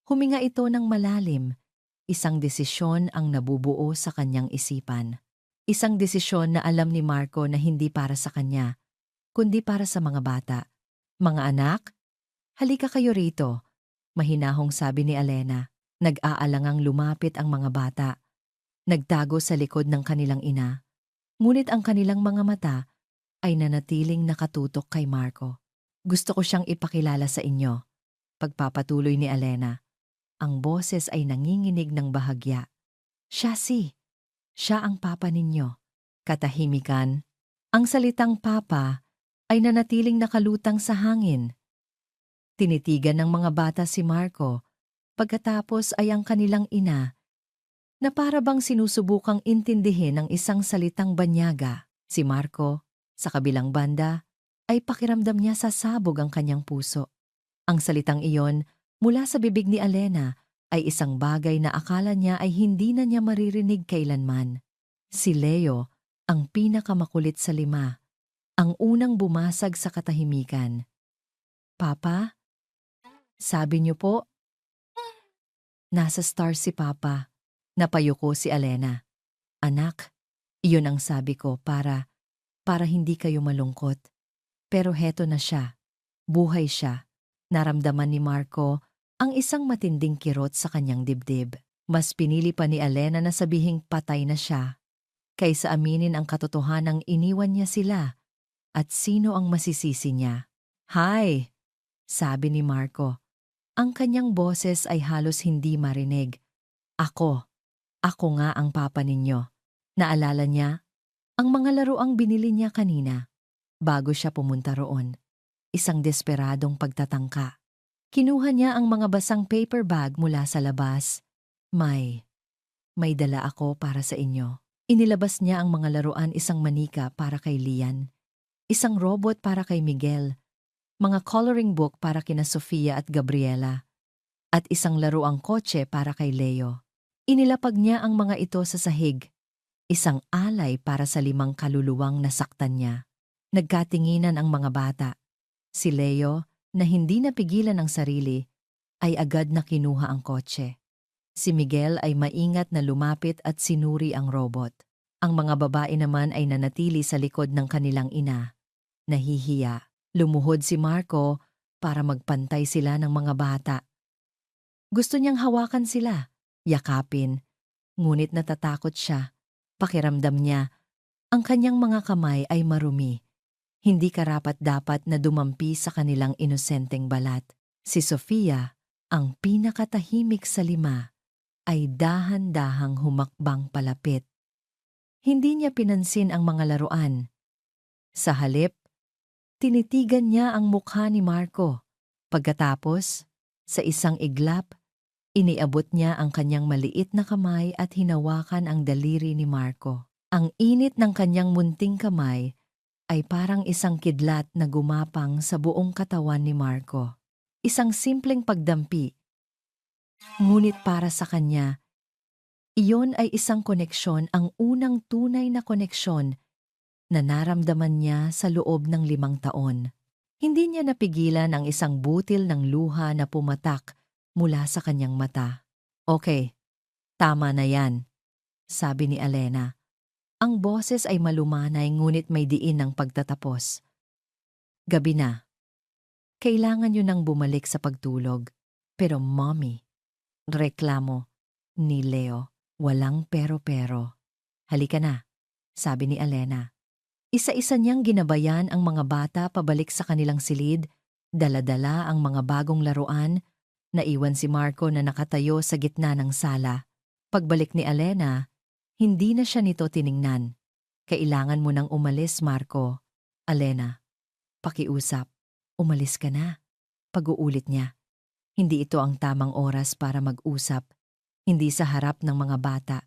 Speaker 1: Huminga ito ng malalim. Isang desisyon ang nabubuo sa kanyang isipan. Isang desisyon na alam ni Marco na hindi para sa kanya, kundi para sa mga bata. Mga anak, halika kayo rito, mahinahong sabi ni Alena. Nag-aalangang lumapit ang mga bata. Nagtago sa likod ng kanilang ina. Ngunit ang kanilang mga mata ay nanatiling nakatutok kay Marco. Gusto ko siyang ipakilala sa inyo, pagpapatuloy ni Alena. Ang boses ay nanginginig ng bahagya. Siya ang papa ninyo. Katahimikan. Ang salitang papa ay nanatiling nakalutang sa hangin. Tinitigan ng mga bata si Marco, pagkatapos ay ang kanilang ina, na para bang sinusubukang intindihin ang isang salitang banyaga. Si Marco, sa kabilang banda, ay pakiramdam niya sa sabog ang kanyang puso. Ang salitang iyon, mula sa bibig ni Alena, ay isang bagay na akala niya ay hindi na niya maririnig kailanman. Si Leo, ang pinakamakulit sa 5, ang unang bumasag sa katahimikan. Papa? Sabi niyo po? Nasa star si Papa. Napayuko si Alena. Anak, iyon ang sabi ko para hindi kayo malungkot. Pero heto na siya. Buhay siya. Naramdaman ni Marco ang isang matinding kirot sa kanyang dibdib. Mas pinili pa ni Alena na sabihing patay na siya, kaysa aminin ang katotohanang iniwan niya sila at sino ang masisisi niya. Hi! Sabi ni Marco. Ang kanyang boses ay halos hindi marinig. Ako nga ang papa ninyo. Naalala niya ang mga laruang binili niya kanina bago siya pumunta roon. Isang desperadong pagtatangka. Kinuha niya ang mga basang paper bag mula sa labas. May dala ako para sa inyo. Inilabas niya ang mga laruan, isang manika para kay Lian, isang robot para kay Miguel, mga coloring book para kina Sofia at Gabriela, at isang laruang kotse para kay Leo. Inilapag niya ang mga ito sa sahig, isang alay para sa 5 kaluluwang nasaktan niya. Nagkatinginan ang mga bata. Si Leo, na hindi napigilan ang sarili, ay agad na kinuha ang kotse. Si Miguel ay maingat na lumapit at sinuri ang robot. Ang mga babae naman ay nanatili sa likod ng kanilang ina. Nahihiya. Lumuhod si Marco para magpantay sila ng mga bata. Gusto niyang hawakan sila, yakapin, ngunit natatakot siya. Pakiramdam niya, ang kanyang mga kamay ay marumi. Hindi karapat-dapat na dumampi sa kanilang inosenteng balat. Si Sofia, ang pinakatahimik sa 5, ay dahan-dahang humakbang palapit. Hindi niya pinansin ang mga laruan. Sa halip, tinitigan niya ang mukha ni Marco. Pagkatapos, sa isang iglap, iniabot niya ang kanyang maliit na kamay at hinawakan ang daliri ni Marco. Ang init ng kanyang munting kamay ay parang isang kidlat na gumapang sa buong katawan ni Marco. Isang simpleng pagdampi. Ngunit para sa kanya, iyon ay isang koneksyon, ang unang tunay na koneksyon na naramdaman niya sa loob ng 5 taon. Hindi niya napigilan ang isang butil ng luha na pumatak mula sa kanyang mata. Okay, tama na yan, sabi ni Alena. Ang boses ay malumanay ngunit may diin ng pagtatapos. Gabi na. Kailangan niyo nang bumalik sa pagtulog. Pero mommy, reklamo ni Leo. Walang pero-pero. Halika na, sabi ni Alena. Isa-isa niyang ginabayan ang mga bata pabalik sa kanilang silid, dala-dala ang mga bagong laruan, naiwan si Marco na nakatayo sa gitna ng sala. Pagbalik ni Alena, hindi na siya nito tiningnan. Kailangan mo nang umalis, Marco. Alena, pakiusap. Umalis ka na. Pag-uulit niya. Hindi ito ang tamang oras para mag-usap. Hindi sa harap ng mga bata.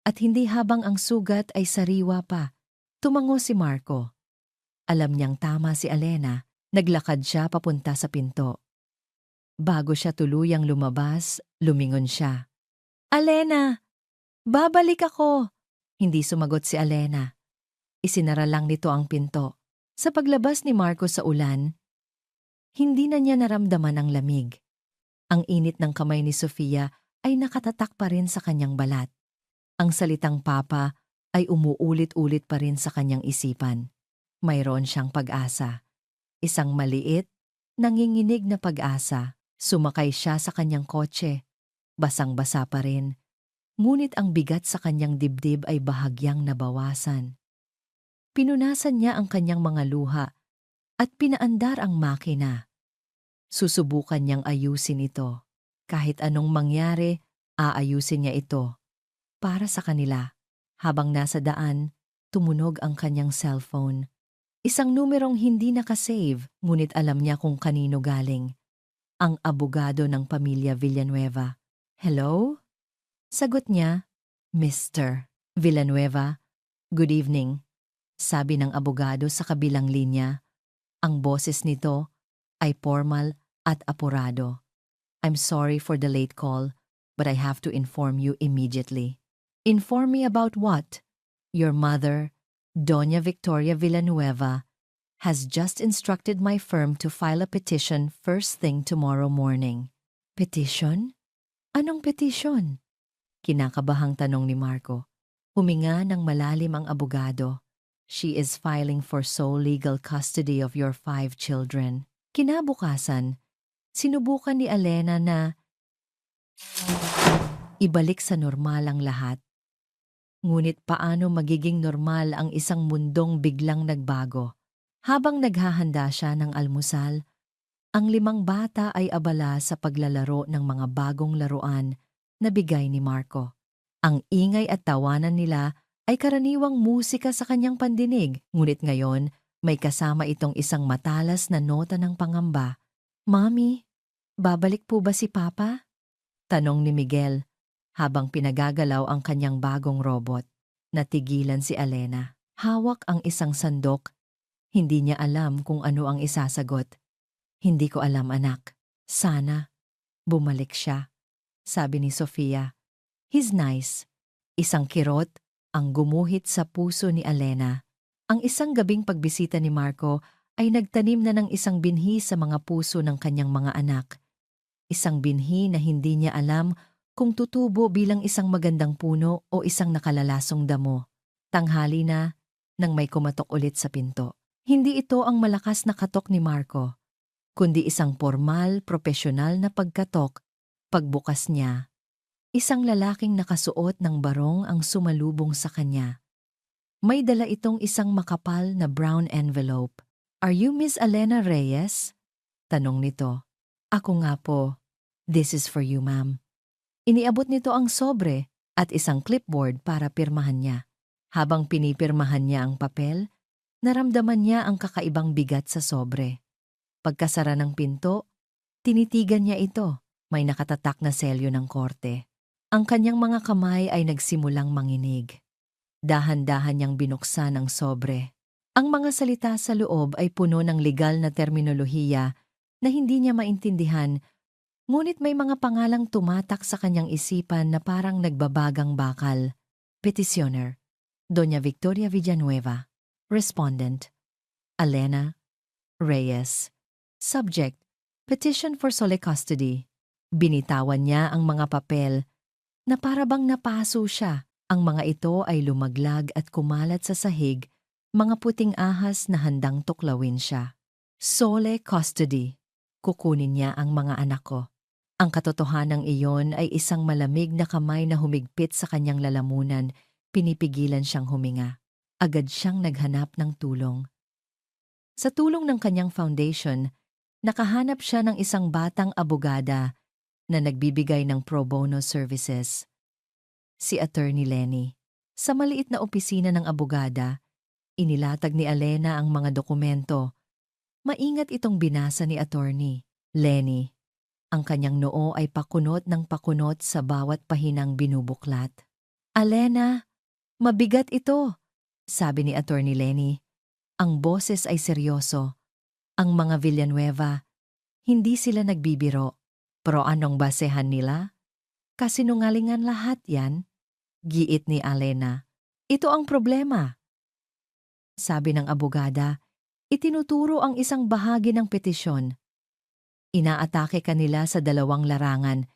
Speaker 1: At hindi habang ang sugat ay sariwa pa. Tumango si Marco. Alam niyang tama si Alena, naglakad siya papunta sa pinto. Bago siya tuluyang lumabas, lumingon siya. Alena! Babalik ako! Hindi sumagot si Alena. Isinara lang nito ang pinto. Sa paglabas ni Marco sa ulan, hindi na niya naramdaman ang lamig. Ang init ng kamay ni Sofia ay nakatatak pa rin sa kanyang balat. Ang salitang papa ay umuulit-ulit pa rin sa kanyang isipan. Mayroon siyang pag-asa. Isang maliit, nanginginig na pag-asa. Sumakay siya sa kanyang kotse. Basang-basa pa rin. Ngunit ang bigat sa kanyang dibdib ay bahagyang nabawasan. Pinunasan niya ang kanyang mga luha at pinaandar ang makina. Susubukan niyang ayusin ito. Kahit anong mangyari, aayusin niya ito. Para sa kanila. Habang nasa daan, tumunog ang kanyang cellphone. Isang numerong hindi nakasave, ngunit alam niya kung kanino galing. Ang abogado ng pamilya Villanueva. Hello? Sagot niya, Mr. Villanueva. Good evening. Sabi ng abogado sa kabilang linya. Ang boses nito ay formal at apurado. I'm sorry for the late call, but I have to inform you immediately. Inform me about what? Your mother, Doña Victoria Villanueva, has just instructed my firm to file a petition first thing tomorrow morning. Petition? Anong petition? Kinakabahang tanong ni Marco. Huminga ng malalim ang abogado. She is filing for sole legal custody of your 5 children. Kinabukasan, sinubukan ni Alena na ibalik sa normal ang lahat. Ngunit paano magiging normal ang isang mundong biglang nagbago? Habang naghahanda siya ng almusal, ang 5 bata ay abala sa paglalaro ng mga bagong laruan na bigay ni Marco. Ang ingay at tawanan nila ay karaniwang musika sa kanyang pandinig, ngunit ngayon may kasama itong isang matalas na nota ng pangamba. Mommy, babalik po ba si Papa? Tanong ni Miguel habang pinagagalaw ang kanyang bagong robot. Natigilan si Alena. Hawak ang isang sandok. Hindi niya alam kung ano ang isasagot. Hindi ko alam, anak. Sana bumalik siya, sabi ni Sofia. He's nice. Isang kirot ang gumuhit sa puso ni Alena. Ang isang gabing pagbisita ni Marco ay nagtanim na ng isang binhi sa mga puso ng kanyang mga anak. Isang binhi na hindi niya alam kung tutubo bilang isang magandang puno o isang nakalalasong damo. Tanghali na nang may kumatok ulit sa pinto. Hindi ito ang malakas na katok ni Marco, kundi isang formal, propesyonal na pagkatok. Pagbukas niya, isang lalaking nakasuot ng barong ang sumalubong sa kanya. May dala itong isang makapal na brown envelope. Are you Miss Alena Reyes? Tanong nito. Ako nga po. This is for you, ma'am. Iniabot nito ang sobre at isang clipboard para pirmahan niya. Habang pinipirmahan niya ang papel, naramdaman niya ang kakaibang bigat sa sobre. Pagkasara ng pinto, tinitigan niya ito. May nakatatak na selyo ng korte. Ang kanyang mga kamay ay nagsimulang manginig. Dahan-dahan niyang binuksan ang sobre. Ang mga salita sa loob ay puno ng legal na terminolohiya na hindi niya maintindihan, ngunit may mga pangalang tumatak sa kanyang isipan na parang nagbabagang bakal. Petitioner, Doña Victoria Villanueva. Respondent, Elena Reyes. Subject, Petition for Sole Custody. Binitawan niya ang mga papel na parabang napaso siya. Ang mga ito ay lumaglag at kumalat sa sahig, mga puting ahas na handang tuklawin siya. Sole custody. Kukunin niya ang mga anak ko. Ang katotohanang iyon ay isang malamig na kamay na humigpit sa kanyang lalamunan, pinipigilan siyang huminga. Agad siyang naghanap ng tulong. Sa tulong ng kanyang foundation, nakahanap siya ng isang batang abogada na nagbibigay ng pro bono services. Si Attorney Lenny. Sa maliit na opisina ng abogada, inilatag ni Elena ang mga dokumento. Maingat itong binasa ni Attorney Lenny. Ang kanyang noo ay pakunot ng pakunot sa bawat pahinang binubuklat. Elena, mabigat ito, sabi ni Attorney Lenny. Ang boses ay seryoso. Ang mga Villanueva, hindi sila nagbibiro. Pero anong basehan nila? Kasinungalingan lahat yan, giit ni Elena. Ito ang problema. Sabi ng abogada, itinuturo ang isang bahagi ng petisyon. Inaatake kanila sa dalawang larangan,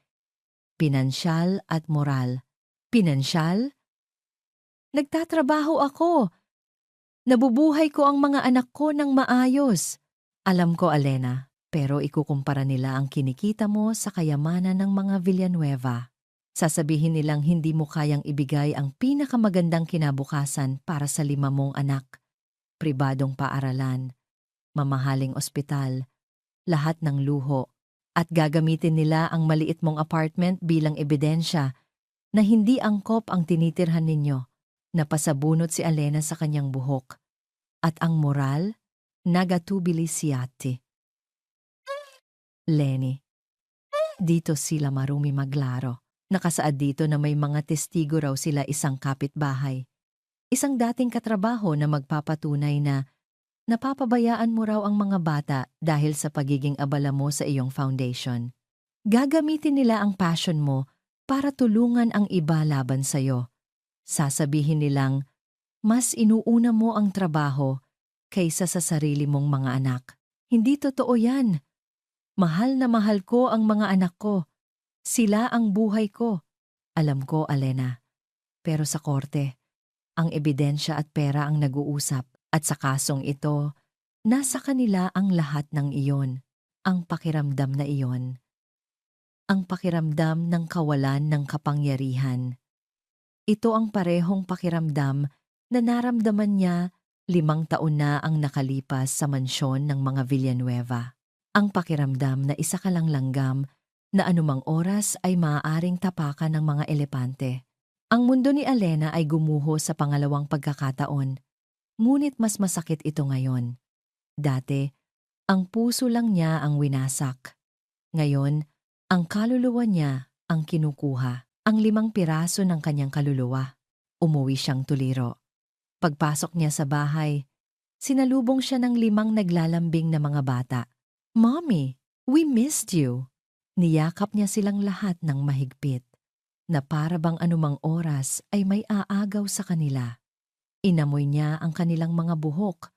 Speaker 1: pinansyal at moral. Pinansyal? Nagtatrabaho ako. Nabubuhay ko ang mga anak ko ng maayos. Alam ko, Elena. Pero ikukumpara nila ang kinikita mo sa kayamanan ng mga Villanueva. Sasabihin nilang hindi mo kayang ibigay ang pinakamagandang kinabukasan para sa 5 mong anak. Pribadong paaralan, mamahaling ospital, lahat ng luho. At gagamitin nila ang maliit mong apartment bilang ebidensya na hindi angkop ang tinitirhan ninyo. Napasabunot si Elena sa kanyang buhok. At ang moral, nagatubili siyati. Lenny. Dito sila marumi maglaro. Nakasaad dito na may mga testigo raw sila isang kapitbahay. Isang dating katrabaho na magpapatunay na napapabayaan mo raw ang mga bata dahil sa pagiging abala mo sa iyong foundation. Gagamitin nila ang passion mo para tulungan ang iba laban sa'yo. Sasabihin nilang, mas inuuna mo ang trabaho kaysa sa sarili mong mga anak. Hindi totoo yan. Mahal na mahal ko ang mga anak ko. Sila ang buhay ko. Alam ko, Elena. Pero sa korte, ang ebidensya at pera ang nag-uusap. At sa kasong ito, nasa kanila ang lahat ng iyon. Ang pakiramdam na iyon. Ang pakiramdam ng kawalan ng kapangyarihan. Ito ang parehong pakiramdam na naramdaman niya 5 taon na ang nakalipas sa mansyon ng mga Villanueva. Ang pakiramdam na isa ka lang langgam na anumang oras ay maaaring tapakan ng mga elepante. Ang mundo ni Elena ay gumuho sa pangalawang pagkakataon, ngunit mas masakit ito ngayon. Dati, ang puso lang niya ang winasak. Ngayon, ang kaluluwa niya ang kinukuha. Ang 5 piraso ng kanyang kaluluwa. Umuwi siyang tuliro. Pagpasok niya sa bahay, sinalubong siya ng 5 naglalambing na mga bata. Mommy, we missed you. Niyakap niya silang lahat ng mahigpit, na para bang anumang oras ay may aagaw sa kanila. Inamoy niya ang kanilang mga buhok,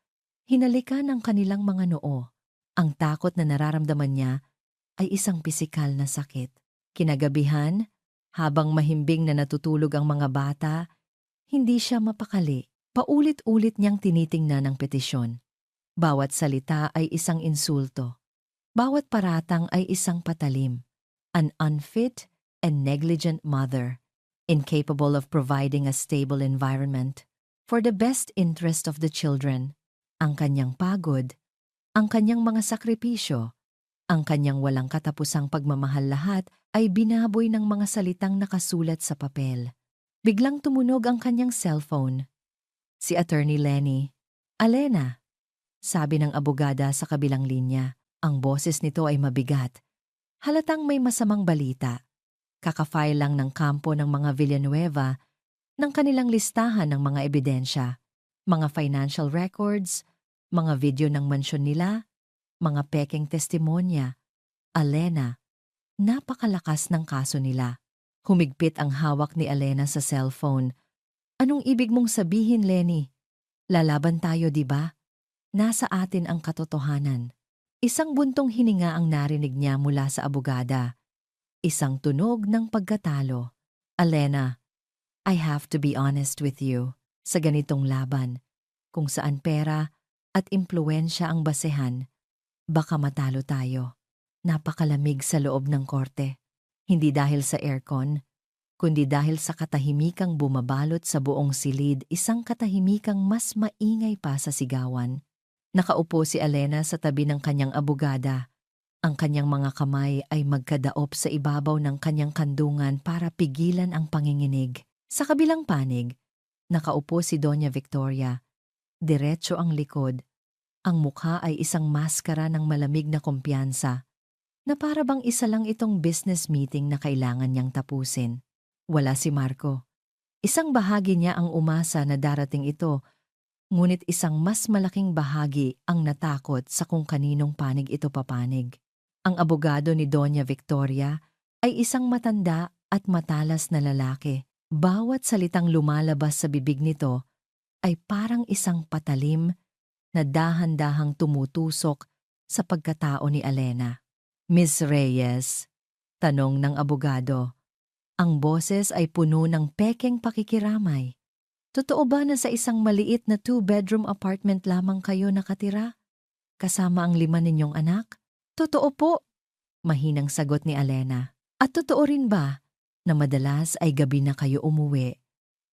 Speaker 1: hinalikan ang kanilang mga noo. Ang takot na nararamdaman niya ay isang pisikal na sakit. Kinagabihan, habang mahimbing na natutulog ang mga bata, hindi siya mapakali. Paulit-ulit niyang tinitingnan ang petisyon. Bawat salita ay isang insulto. Bawat paratang ay isang patalim. An unfit and negligent mother, incapable of providing a stable environment for the best interest of the children. Ang kanyang pagod, ang kanyang mga sakripisyo, Ang kanyang walang katapusang pagmamahal lahat ay binaboy ng mga salitang nakasulat sa papel. Biglang tumunog ang kanyang cellphone. Si Attorney Lenny. "Alena," sabi ng abogada sa kabilang linya. Ang boses nito ay mabigat. Halatang may masamang balita. Kakafile lang ng kampo ng mga Villanueva ng kanilang listahan ng mga ebidensya, mga financial records, mga video ng mansyon nila, mga pekeng testimonya. Alena, napakalakas ng kaso nila. Humigpit ang hawak ni Alena sa cellphone. "Anong ibig mong sabihin, Lenny? Lalaban tayo, di ba? Nasa atin ang katotohanan." Isang buntong hininga ang narinig niya mula sa abogada. Isang tunog ng pagkatalo. "Alena, I have to be honest with you. Sa ganitong laban, kung saan pera at impluensya ang basehan, baka matalo tayo." Napakalamig sa loob ng korte. Hindi dahil sa aircon, kundi dahil sa katahimikang bumabalot sa buong silid, isang katahimikang mas maingay pa sa sigawan. Nakaupo si Alena sa tabi ng kanyang abogada. Ang kanyang mga kamay ay magkadaop sa ibabaw ng kanyang kandungan para pigilan ang panginginig. Sa kabilang panig, nakaupo si Doña Victoria. Diretso ang likod. Ang mukha ay isang maskara ng malamig na kumpiyansa, na para bang isa lang itong business meeting na kailangan niyang tapusin. Wala si Marco. Isang bahagi niya ang umasa na darating ito, ngunit isang mas malaking bahagi ang natakot sa kung kaninong panig ito papanig. Ang abogado ni Doña Victoria ay isang matanda at matalas na lalaki. Bawat salitang lumalabas sa bibig nito ay parang isang patalim na dahan-dahang tumutusok sa pagkatao ni Alena. "Miss Reyes," tanong ng abogado. Ang boses ay puno ng pekeng pakikiramay. "Totoo ba na sa isang maliit na 2-bedroom apartment lamang kayo nakatira? Kasama ang 5 ninyong anak?" "Totoo po," mahinang sagot ni Alena. "At totoo rin ba na madalas ay gabi na kayo umuwi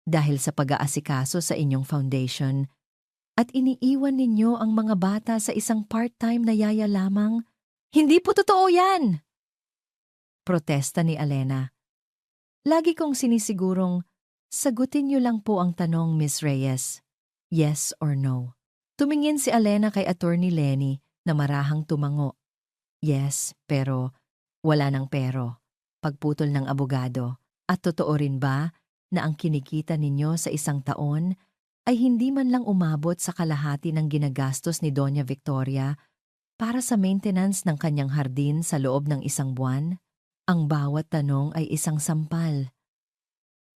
Speaker 1: dahil sa pag-aasikaso sa inyong foundation at iniiwan ninyo ang mga bata sa isang part-time na yaya lamang?" "Hindi po totoo yan!" protesta ni Alena. "Lagi kong sinisigurong, sagutin niyo lang po ang tanong, Miss Reyes. Yes or no?" Tumingin si Alena kay Attorney Lenny na marahang tumango. "Yes, pero wala ng pero." Pagputol ng abogado. "At totoo rin ba na ang kinikita ninyo sa isang taon ay hindi man lang umabot sa kalahati ng ginagastos ni Doña Victoria para sa maintenance ng kanyang hardin sa loob ng isang buwan?" Ang bawat tanong ay isang sampal.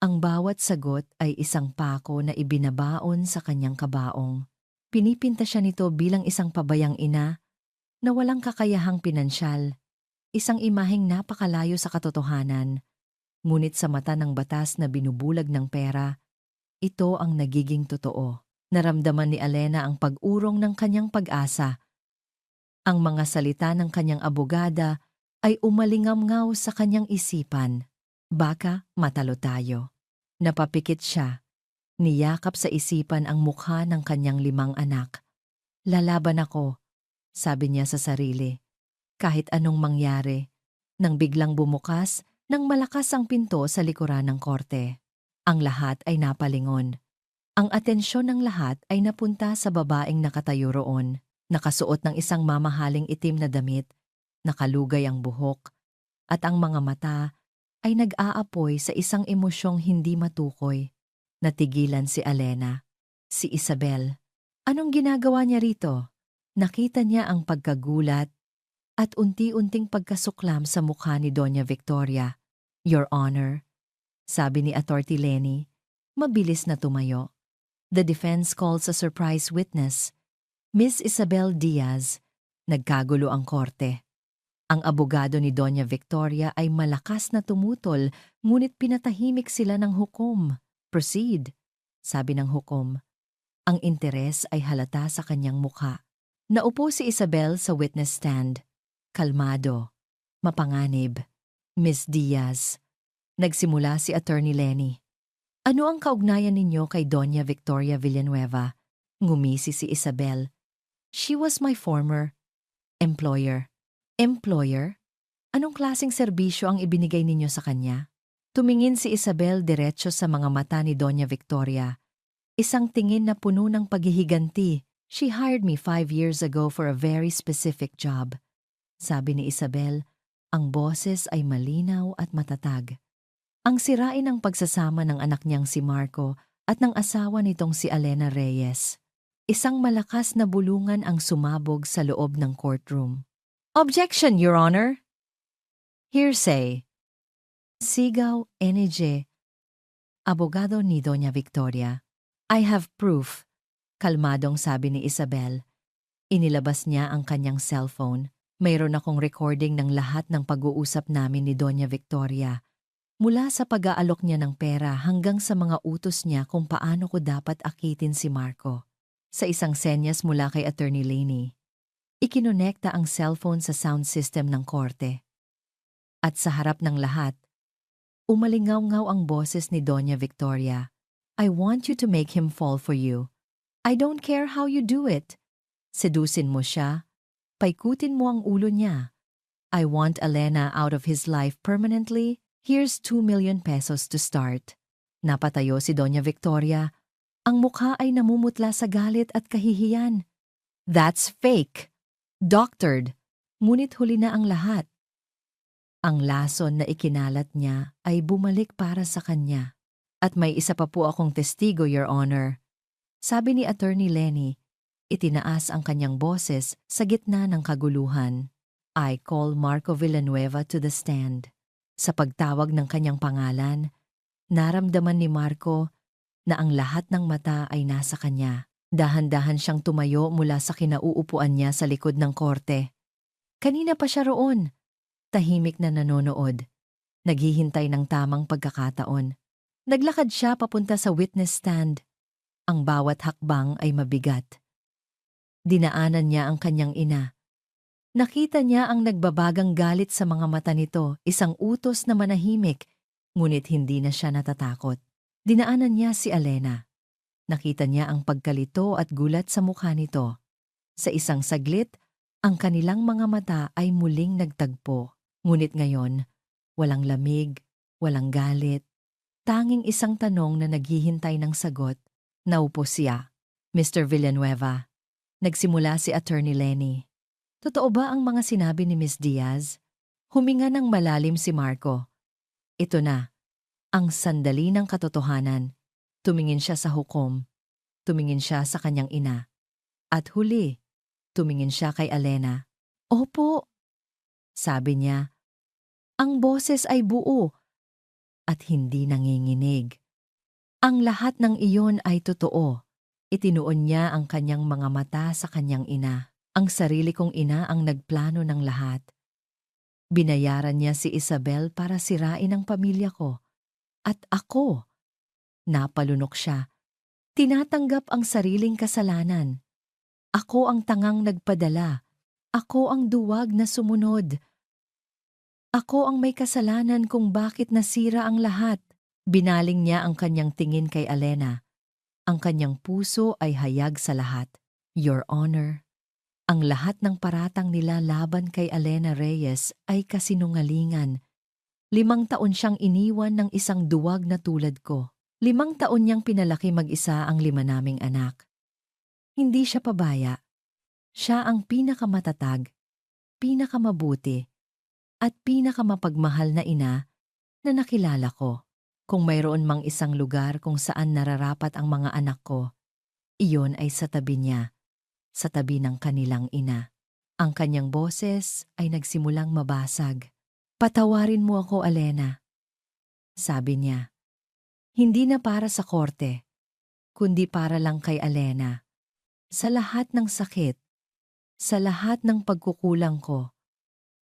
Speaker 1: Ang bawat sagot ay isang pako na ibinabaon sa kanyang kabaong. Pinipinta siya nito bilang isang pabayang ina na walang kakayahang pinansyal, isang imaheng napakalayo sa katotohanan. Ngunit sa mata ng batas na binubulag ng pera, ito ang nagiging totoo. Naramdaman ni Alena ang pag-urong ng kanyang pag-asa. Ang mga salita ng kanyang abogada ay umalingamngaw sa kanyang isipan. Baka matalo tayo. Napapikit siya. Niyakap sa isipan ang mukha ng kanyang 5 anak. "Lalaban ako," sabi niya sa sarili. Kahit anong mangyari. Nang biglang bumukas, nang malakas ang pinto sa likuran ng korte. Ang lahat ay napalingon. Ang atensyon ng lahat ay napunta sa babaeng nakatayo roon. Nakasuot ng isang mamahaling itim na damit, nakalugay ang buhok, at ang mga mata ay nag-aapoy sa isang emosyong hindi matukoy. Natigilan si Alena. Si Isabel. Anong ginagawa niya rito? Nakita niya ang pagkagulat at unti-unting pagkasuklam sa mukha ni Doña Victoria. "Your Honor," sabi ni Atty. Lenny, mabilis na tumayo. "The defense calls a surprise witness, Miss Isabel Diaz." Nagkagulo ang korte. Ang abogado ni Doña Victoria ay malakas na tumutol, ngunit pinatahimik sila ng hukom. "Proceed," sabi ng hukom. Ang interes ay halata sa kanyang mukha. Naupo si Isabel sa witness stand. Kalmado, mapanganib. "Miss Diaz," nagsimula si Attorney Lenny. "Ano ang kaugnayan ninyo kay Doña Victoria Villanueva?" Ngumisi si Isabel. "She was my former employer." Employer? Anong klaseng serbisyo ang ibinigay ninyo sa kanya? Tumingin si Isabel diretso sa mga mata ni Doña Victoria. Isang tingin na puno ng paghihiganti. She hired me 5 years ago for a very specific job. Sabi ni Isabel, ang boses ay malinaw at matatag. Ang sirain ang pagsasama ng anak niyang si Marco at ng asawa nitong si Elena Reyes. Isang malakas na bulungan ang sumabog sa loob ng courtroom. Objection, Your Honor! Hearsay. Sigaw, N.J. Abogado ni Doña Victoria. I have proof. Kalmadong sabi ni Isabel. Inilabas niya ang kanyang cellphone. Mayroon akong recording ng lahat ng pag-uusap namin ni Doña Victoria. Mula sa pag-aalok niya ng pera hanggang sa mga utos niya kung paano ko dapat akitin si Marco. Sa isang senyas mula kay Attorney Laney. Ikinonekta ang cellphone sa sound system ng korte. At sa harap ng lahat, umalingaw-ngaw ang boses ni Doña Victoria. I want you to make him fall for you. I don't care how you do it. Sedusin mo siya. Paikutin mo ang ulo niya. I want Elena out of his life permanently. Here's 2 million pesos to start. Napatayo si Doña Victoria. Ang mukha ay namumutla sa galit at kahihiyan. That's fake. Doctored. Ngunit huli na ang lahat. Ang lason na ikinalat niya ay bumalik para sa kanya. At may isa pa po akong testigo, Your Honor. Sabi ni Attorney Lenny, itinaas ang kanyang boses sa gitna ng kaguluhan. I call Marco Villanueva to the stand. Sa pagtawag ng kanyang pangalan, naramdaman ni Marco na ang lahat ng mata ay nasa kanya. Dahan-dahan siyang tumayo mula sa kinauupuan niya sa likod ng korte. Kanina pa siya roon. Tahimik na nanonood. Naghihintay ng tamang pagkakataon. Naglakad siya papunta sa witness stand. Ang bawat hakbang ay mabigat. Dinaanan niya ang kanyang ina. Nakita niya ang nagbabagang galit sa mga mata nito, isang utos na manahimik, ngunit hindi na siya natatakot. Dinaanan niya si Elena. Nakita niya ang pagkalito at gulat sa mukha nito. Sa isang saglit, ang kanilang mga mata ay muling nagtagpo. Ngunit ngayon, walang lamig, walang galit. Tanging isang tanong na naghihintay ng sagot. Naupo siya. Mr. Villanueva. Nagsimula si Attorney Lenny. Totoo ba ang mga sinabi ni Miss Diaz? Huminga ng malalim si Marco. Ito na, ang sandali ng katotohanan. Tumingin siya sa hukom. Tumingin siya sa kanyang ina. At huli, tumingin siya kay Elena. Opo, sabi niya. Ang boses ay buo at hindi nanginginig. Ang lahat ng iyon ay totoo. Itinuon niya ang kanyang mga mata sa kanyang ina. Ang sarili kong ina ang nagplano ng lahat. Binayaran niya si Isabel para sirain ang pamilya ko. At ako. Napalunok siya. Tinatanggap ang sariling kasalanan. Ako ang tangang nagpadala. Ako ang duwag na sumunod. Ako ang may kasalanan kung bakit nasira ang lahat. Binaling niya ang kanyang tingin kay Elena. Ang kanyang puso ay hayag sa lahat. Your Honor, ang lahat ng paratang nila laban kay Elena Reyes ay kasinungalingan. 5 taon siyang iniwan ng isang duwag na tulad ko. 5 taon niyang pinalaki mag-isa ang 5 naming anak. Hindi siya pabaya. Siya ang pinakamatatag, pinakamabuti, at pinakamapagmahal na ina na nakilala ko. Kung mayroon mang isang lugar kung saan nararapat ang mga anak ko, iyon ay sa tabi niya, sa tabi ng kanilang ina. Ang kanyang boses ay nagsimulang mabasag. Patawarin mo ako, Elena. Sabi niya. Hindi na para sa korte, kundi para lang kay Elena. Sa lahat ng sakit, sa lahat ng pagkukulang ko,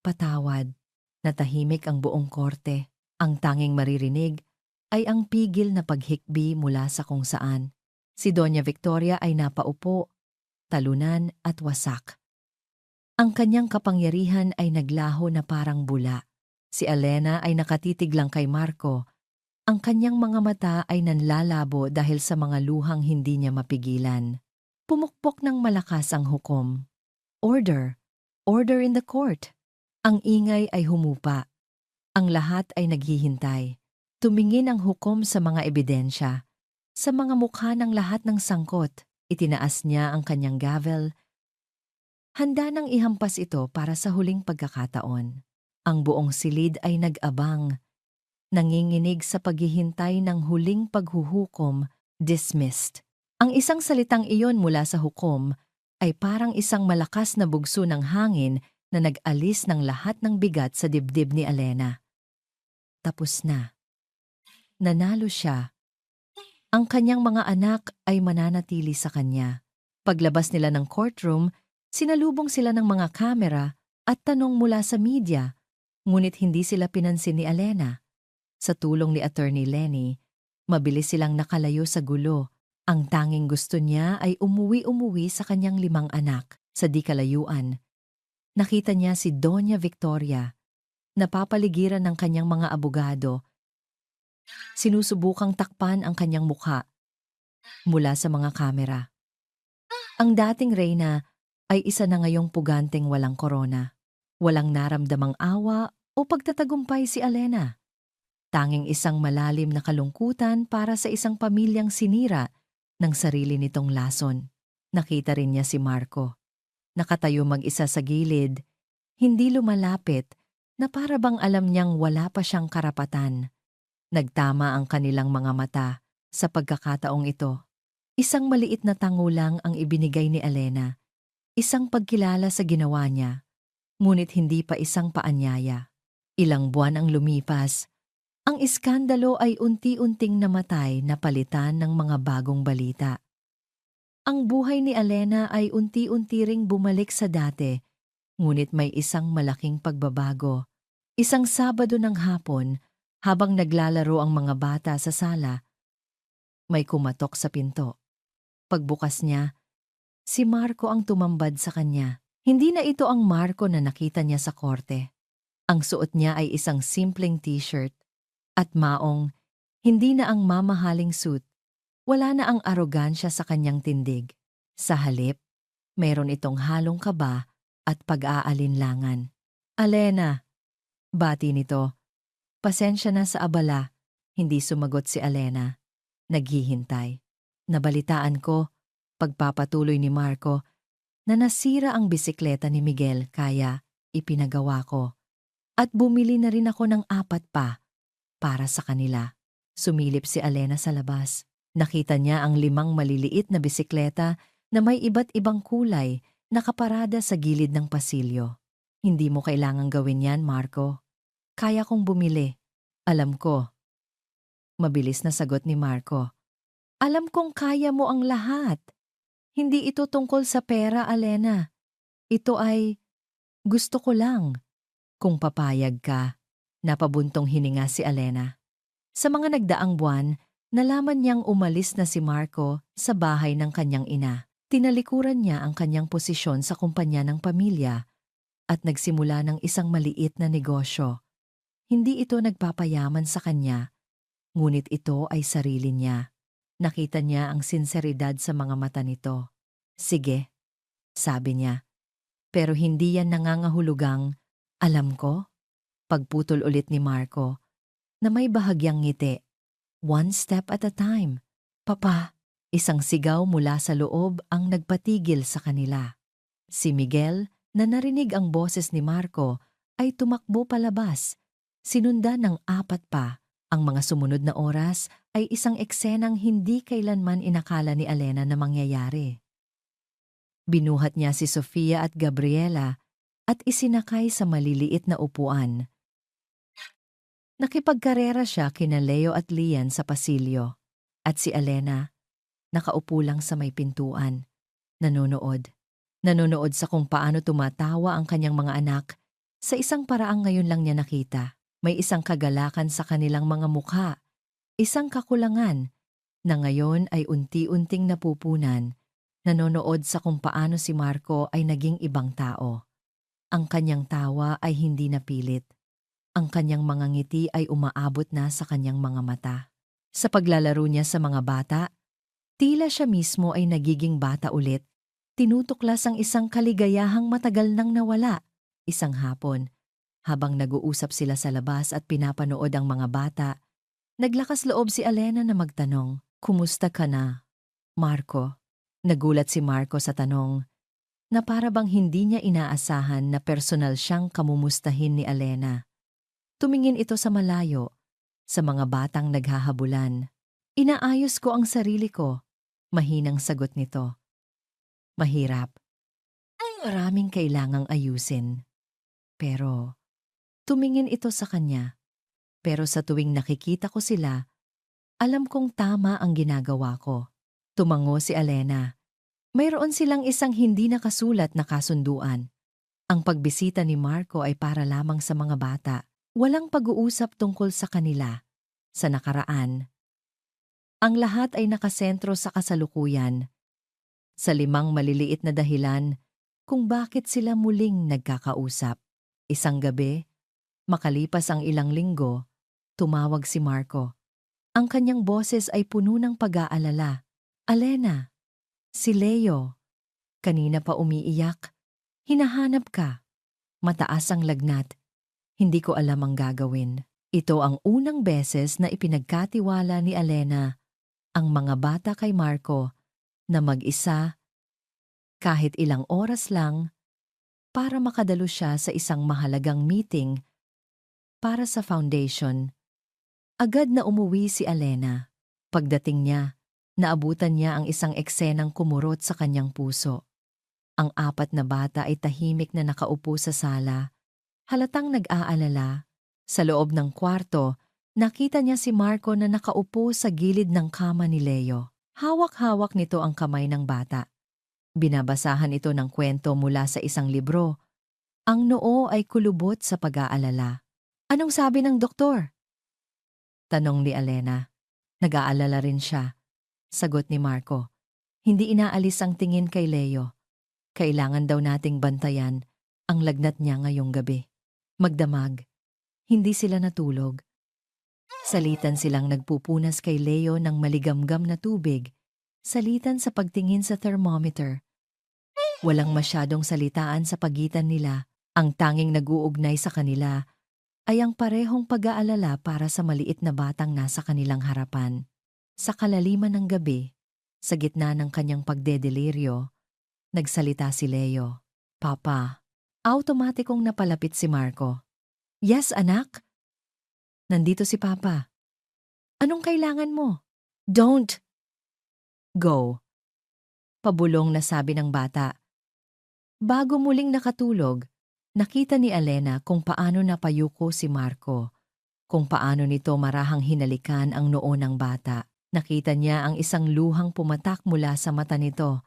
Speaker 1: patawad. Natahimik ang buong korte. Ang tanging maririnig ay ang pigil na paghikbi mula sa kung saan. Si Doña Victoria ay napaupo, talunan at wasak. Ang kanyang kapangyarihan ay naglaho na parang bula. Si Elena ay nakatitig lang kay Marco. Ang kanyang mga mata ay nanlalabo dahil sa mga luhang hindi niya mapigilan. Pumukpok ng malakas ang hukom. Order! Order in the court! Ang ingay ay humupa. Ang lahat ay naghihintay. Tumingin ang hukom sa mga ebidensya. Sa mga mukha ng lahat ng sangkot, itinaas niya ang kanyang gavel. Handa nang ihampas ito para sa huling pagkakataon. Ang buong silid ay nag-abang, nanginginig sa paghihintay ng huling paghuhukom, dismissed. Ang isang salitang iyon mula sa hukom ay parang isang malakas na bugso ng hangin na nag-alis ng lahat ng bigat sa dibdib ni Elena. Tapos na. Nanalo siya. Ang kanyang mga anak ay mananatili sa kanya. Paglabas nila ng courtroom, sinalubong sila ng mga kamera at tanong mula sa media, ngunit hindi sila pinansin ni Elena. Sa tulong ni Attorney Lenny, mabilis silang nakalayo sa gulo. Ang tanging gusto niya ay umuwi sa kanyang 5 anak. Sa di kalayuan, nakita niya si Doña Victoria, napapaligiran ng kanyang mga abogado. Sinusubukang takpan ang kanyang mukha mula sa mga kamera. Ang dating reyna ay isa na ngayong puganteng walang korona. Walang naramdamang awa o pagtatagumpay si Elena. Tanging isang malalim na kalungkutan para sa isang pamilyang sinira ng sarili nitong lason. Nakita rin niya si Marco. Nakatayo mag-isa sa gilid, hindi lumalapit, na para bang alam niyang wala pa siyang karapatan. Nagtama ang kanilang mga mata sa pagkakataong ito. Isang maliit na tango lang ang ibinigay ni Elena. Isang pagkilala sa ginawa niya, ngunit hindi pa isang paanyaya. Ilang buwan ang lumipas. Ang iskandalo ay unti-unting namatay na palitan ng mga bagong balita. Ang buhay ni Elena ay unti-unti ring bumalik sa dati, ngunit may isang malaking pagbabago. Isang Sabado ng hapon, habang naglalaro ang mga bata sa sala, may kumatok sa pinto. Pagbukas niya, si Marco ang tumambad sa kanya. Hindi na ito ang Marco na nakita niya sa korte. Ang suot niya ay isang simpleng t-shirt at maong, hindi na ang mamahaling suit. Wala na ang arogansya sa kanyang tindig. Sa halip, meron itong halong kaba at pag-aalinlangan. Elena, bati nito. Pasensya na sa abala. Hindi sumagot si Elena. Naghihintay. Nabalitaan ko, pagpapatuloy ni Marco, na nasira ang bisikleta ni Miguel kaya ipinagawa ko. At bumili na rin ako ng 4 pa para sa kanila. Sumilip si Elena sa labas. Nakita niya ang 5 maliliit na bisikleta na may iba't ibang kulay nakaparada sa gilid ng pasilyo. Hindi mo kailangang gawin yan, Marco. Kaya kong bumili. Alam ko. Mabilis na sagot ni Marco. Alam kong kaya mo ang lahat. Hindi ito tungkol sa pera, Elena. Ito ay gusto ko lang. Kung papayag ka, napabuntong hininga si Elena. Sa mga nagdaang buwan, nalaman niyang umalis na si Marco sa bahay ng kanyang ina. Tinalikuran niya ang kanyang posisyon sa kumpanya ng pamilya at nagsimula ng isang maliit na negosyo. Hindi ito nagpapayaman sa kanya, ngunit ito ay sarili niya. Nakita niya ang sinseridad sa mga mata nito. Sige, sabi niya. Pero hindi yan nangangahulugang, alam ko, pagputol ulit ni Marco, na may bahagyang ngiti. One step at a time. Papa, isang sigaw mula sa loob ang nagpatigil sa kanila. Si Miguel, na narinig ang boses ni Marco, ay tumakbo palabas. Sinundan ng 4 pa. Ang mga sumunod na oras ay isang eksenang hindi kailanman inakala ni Elena na mangyayari. Binuhat niya si Sofia at Gabriela at isinakay sa maliliit na upuan. Nakipagkarera siya kina Leo at Lian sa pasilyo, at si Elena, nakaupo lang sa may pintuan, nanonood. Nanonood sa kung paano tumatawa ang kanyang mga anak. Sa isang paraang ngayon lang niya nakita, may isang kagalakan sa kanilang mga mukha, isang kakulangan, na ngayon ay unti-unting napupunan. Nanonood sa kung paano si Marco ay naging ibang tao. Ang kanyang tawa ay hindi napilit. Ang kanyang mga ngiti ay umaabot na sa kanyang mga mata. Sa paglalaro niya sa mga bata, tila siya mismo ay nagiging bata ulit. Tinutuklas ang isang kaligayahang matagal nang nawala. Isang hapon, Habang nag-uusap sila sa labas at pinapanood ang mga bata, naglakas loob si Alena na magtanong, "Kumusta ka na, Marco?" Nagulat si Marco sa tanong na para bang hindi niya inaasahan na personal siyang kamumustahin ni Alena. Tumingin ito sa malayo, sa mga batang naghahabulan. "Inaayos ko ang sarili ko," mahinang sagot nito. "Mahirap. Ay maraming kailangang ayusin." Pero tumingin ito sa kanya. Pero sa tuwing nakikita ko sila, alam kong tama ang ginagawa ko. Tumango si Alena. Mayroon silang isang hindi nakasulat na kasunduan. Ang pagbisita ni Marco ay para lamang sa mga bata. Walang pag-uusap tungkol sa kanila, sa nakaraan. Ang lahat ay nakasentro sa kasalukuyan, sa 5 maliliit na dahilan kung bakit sila muling nagkakausap. Isang gabi, makalipas ang ilang linggo, tumawag si Marco. Ang kanyang boses ay puno ng pag-aalala. "Alena, si Leo. Kanina pa umiiyak. Hinahanap ka. Mataas ang lagnat. Hindi ko alam ang gagawin." Ito ang unang beses na ipinagkatiwala ni Alena ang mga bata kay Marco na mag-isa kahit ilang oras lang para makadalo siya sa isang mahalagang meeting para sa foundation. Agad na umuwi si Alena. Pagdating niya, naabutan niya ang isang eksenang kumurot sa kanyang puso. Ang 4 na bata ay tahimik na nakaupo sa sala. Halatang nag-aalala. Sa loob ng kwarto, nakita niya si Marco na nakaupo sa gilid ng kama ni Leo. Hawak-hawak nito ang kamay ng bata. Binabasahan ito ng kwento mula sa isang libro. Ang noo ay kulubot sa pag-aalala. "Anong sabi ng doktor?" tanong ni Alena. Nag-aalala rin siya. Sagot ni Marco. Hindi inaalis ang tingin kay Leo. Kailangan daw nating bantayan ang lagnat niya ngayong gabi. Magdamag. Hindi sila natulog. Salitan silang nagpupunas kay Leo ng maligamgam na tubig. Salitan sa pagtingin sa thermometer. Walang masyadong salitaan sa pagitan nila. Ang tanging nag-uugnay sa kanila ay ang parehong pag-aalala para sa maliit na batang nasa kanilang harapan. Sa kalaliman ng gabi, sa gitna ng kanyang pagdedeliryo, nagsalita si Leo. "Papa." Automatikong napalapit si Marco. "Yes, anak? Nandito si Papa. Anong kailangan mo?" "Don't go." Pabulong na sabi ng bata. Bago muling nakatulog, nakita ni Alena kung paano napayuko si Marco, kung paano nito marahang hinalikan ang noo ng bata. Nakita niya ang isang luhang pumatak mula sa mata nito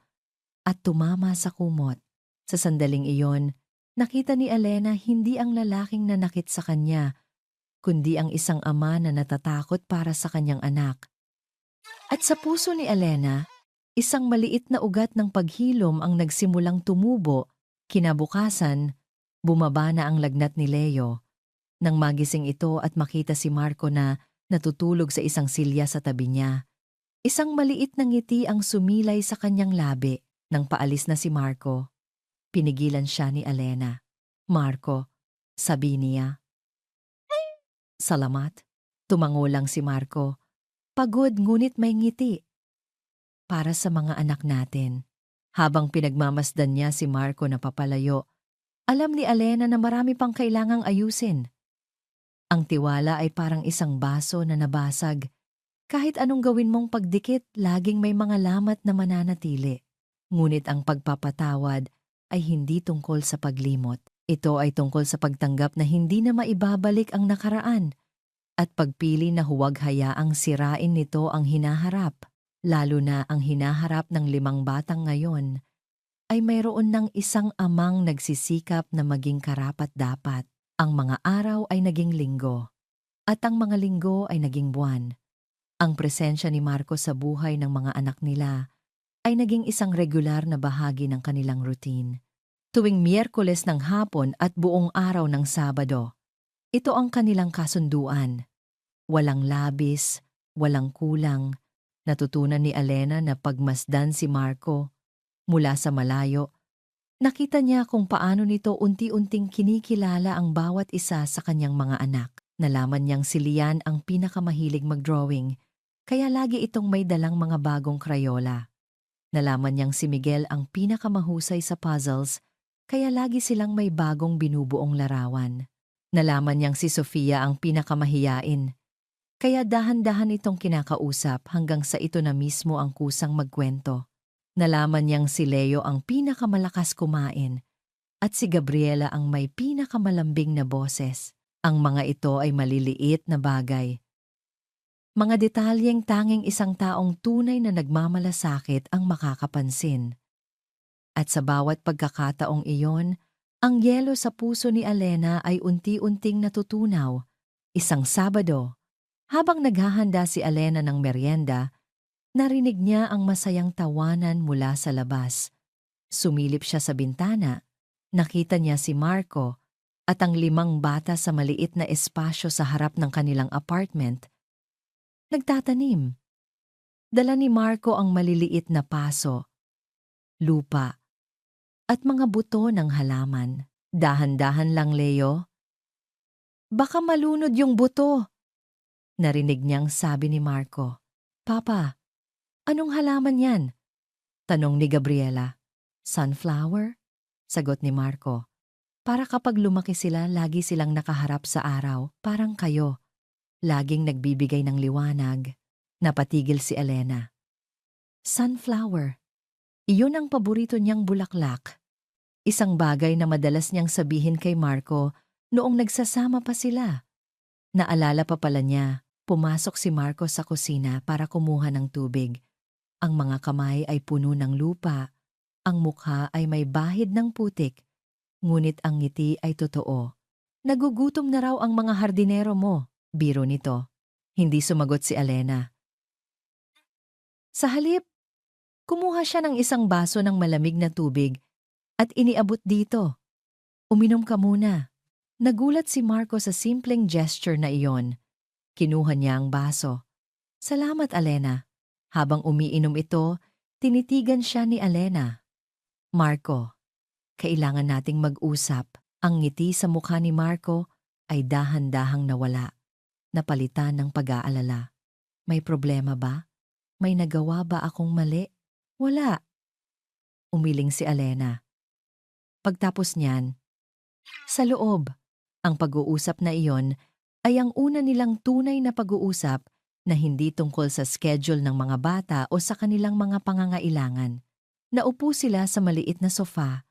Speaker 1: at tumama sa kumot. Sa sandaling iyon, nakita ni Alena hindi ang lalaking nanakit sa kanya, kundi ang isang ama na natatakot para sa kanyang anak. At sa puso ni Alena, isang maliit na ugat ng paghilom ang nagsimulang tumubo. Kinabukasan, bumaba na ang lagnat ni Leo. Nang magising ito at makita si Marco na natutulog sa isang silya sa tabi niya, isang maliit na ngiti ang sumilay sa kanyang labi. Nang paalis na si Marco, pinigilan siya ni Alena. "Marco," sabi niya. "Salamat." Tumango lang si Marco. Pagod ngunit may ngiti. "Para sa mga anak natin." Habang pinagmamasdan niya si Marco na papalayo, alam ni Alena na marami pang kailangang ayusin. Ang tiwala ay parang isang baso na nabasag. Kahit anong gawin mong pagdikit, laging may mga lamat na mananatili. Ngunit ang pagpapatawad ay hindi tungkol sa paglimot. Ito ay tungkol sa pagtanggap na hindi na maibabalik ang nakaraan at pagpili na huwag hayaang sirain nito ang hinaharap. Lalo na ang hinaharap ng 5 batang ngayon ay mayroon ng isang amang nagsisikap na maging karapat-dapat. Ang mga araw ay naging linggo at ang mga linggo ay naging buwan. Ang presensya ni Marco sa buhay ng mga anak nila ay naging isang regular na bahagi ng kanilang routine. Tuwing Miyerkules ng hapon at buong araw ng Sabado, ito ang kanilang kasunduan. Walang labis, walang kulang. Natutunan ni Alena na pagmasdan si Marco mula sa malayo Nakita niya kung paano nito unti-unting kinikilala ang bawat isa sa kanyang mga anak. Nalaman niyang si Lian ang pinakamahilig mag-drawing, kaya lagi itong may dalang mga bagong krayola. Nalaman niyang si Miguel ang pinakamahusay sa puzzles, kaya lagi silang may bagong binubuong larawan. Nalaman niyang si Sofia ang pinakamahiyain, kaya dahan-dahan itong kinakausap hanggang sa ito na mismo ang kusang magkwento. Nalaman niyang si Leo ang pinakamalakas kumain at si Gabriela ang may pinakamalambing na boses. Ang mga ito ay maliliit na bagay. Mga detalyeng tanging isang taong tunay na nagmamalasakit ang makakapansin. At sa bawat pagkakataong iyon, ang yelo sa puso ni Alena ay unti-unting natutunaw. Isang Sabado, habang naghahanda si Alena ng merienda, narinig niya ang masayang tawanan mula sa labas. Sumilip siya sa bintana, nakita niya si Marco at ang 5 bata sa maliit na espasyo sa harap ng kanilang apartment. Nagtatanim. Dala ni Marco ang maliliit na paso, lupa, at mga buto ng halaman. Dahan-dahan lang, Leo. Baka malunod yung buto. Narinig niyang sabi ni Marco. Papa, anong halaman yan? Tanong ni Gabriela. Sunflower? Sagot ni Marco. Para kapag lumaki sila, lagi silang nakaharap sa araw, parang kayo. Laging nagbibigay ng liwanag. Napatigil si Alena. Sunflower. Iyon ang paborito niyang bulaklak. Isang bagay na madalas niyang sabihin kay Marco noong nagsasama pa sila. Naalala pa pala niya, pumasok si Marco sa kusina para kumuha ng tubig. Ang mga kamay ay puno ng lupa. Ang mukha ay may bahid ng putik. Ngunit ang ngiti ay totoo. Nagugutom na raw ang mga hardinero mo, biro nito. Hindi sumagot si Alena. Sa halip, kumuha siya ng isang baso ng malamig na tubig at iniabot dito. Uminom ka muna. Nagulat si Marco sa simpleng gesture na iyon. Kinuha niya ang baso. Salamat, Alena. Habang umiinom ito, tinitigan siya ni Alena. Marco, kailangan nating mag-usap. Ang ngiti sa mukha ni Marco ay dahan-dahang nawala. Napalitan ng pag-aalala. May problema ba? May nagawa ba akong mali? Wala. Umiling si Alena. Pagtapos niyan, sa loob, ang pag-uusap na iyon ay ang una nilang tunay na pag-uusap na hindi tungkol sa schedule ng mga bata o sa kanilang mga pangangailangan. Naupo sila sa maliit na sofa,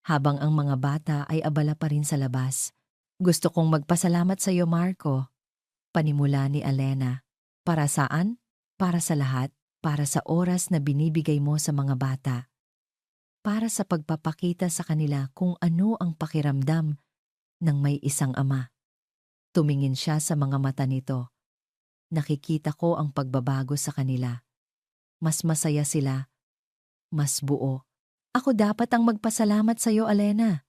Speaker 1: habang ang mga bata ay abala pa rin sa labas. Gusto kong magpasalamat sa iyo, Marco. Panimula ni Alena. Para saan? Para sa lahat. Para sa oras na binibigay mo sa mga bata. Para sa pagpapakita sa kanila kung ano ang pakiramdam ng may isang ama. Tumingin siya sa mga mata nito. Nakikita ko ang pagbabago sa kanila. Mas masaya sila. Mas buo. Ako dapat ang magpasalamat sa iyo, Alena.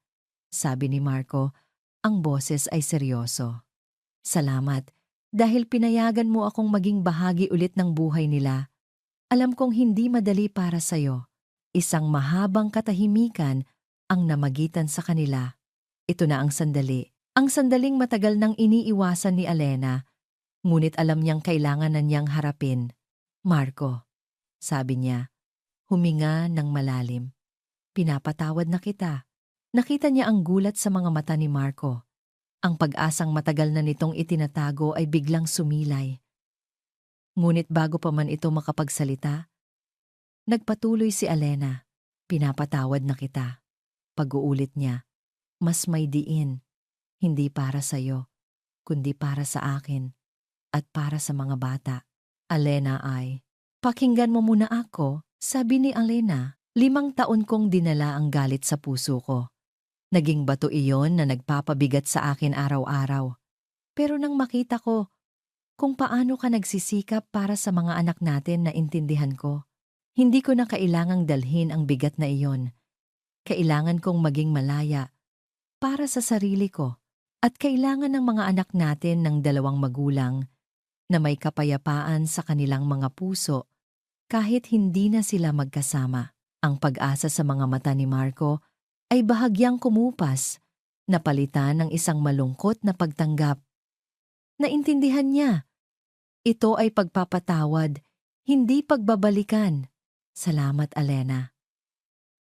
Speaker 1: Sabi ni Marco, ang boses ay seryoso. Salamat, dahil pinayagan mo akong maging bahagi ulit ng buhay nila. Alam kong hindi madali para sa iyo. Isang mahabang katahimikan ang namagitan sa kanila. Ito na ang sandali. Ang sandaling matagal nang iniiwasan ni Alena, ngunit alam niyang kailangan na niyang harapin. Marco, sabi niya, huminga ng malalim. Pinapatawad na kita. Nakita niya ang gulat sa mga mata ni Marco. Ang pag-asang matagal na nitong itinatago ay biglang sumilay. Ngunit bago pa man ito makapagsalita, nagpatuloy si Alena. Pinapatawad na kita. Pag-uulit niya, mas may diin. Hindi para sa iyo, kundi para sa akin at para sa mga bata. Alena ay, pakinggan mo muna ako, sabi ni Alena. 5 taon kong dinala ang galit sa puso ko. Naging bato iyon na nagpapabigat sa akin araw-araw. Pero nang makita ko kung paano ka nagsisikap para sa mga anak natin, na intindihan ko. Hindi ko na kailangang dalhin ang bigat na iyon. Kailangan kong maging malaya para sa sarili ko. At kailangan ng mga anak natin ng 2 magulang na may kapayapaan sa kanilang mga puso kahit hindi na sila magkasama. Ang pag-asa sa mga mata ni Marco ay bahagyang kumupas, napalitan ng isang malungkot na pagtanggap. Naintindihan niya, ito ay pagpapatawad, hindi pagbabalikan. Salamat, Alena,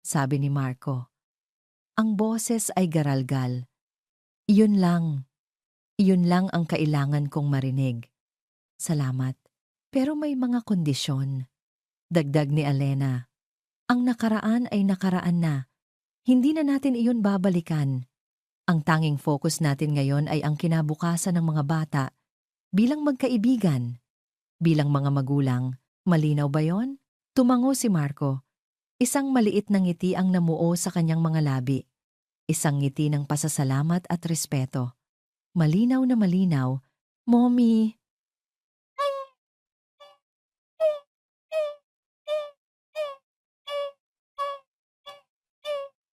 Speaker 1: sabi ni Marco. Ang boses ay garalgal. Iyon lang ang kailangan kong marinig. Salamat. Pero may mga kondisyon. Dagdag ni Alena. Ang nakaraan ay nakaraan na. Hindi na natin iyon babalikan. Ang tanging focus natin ngayon ay ang kinabukasan ng mga bata bilang magkaibigan, bilang mga magulang. Malinaw ba yon? Tumango si Marco. Isang maliit na ngiti ang namuo sa kanyang mga labi. Isang ngiti ng pasasalamat at respeto. Malinaw na malinaw, Mommy.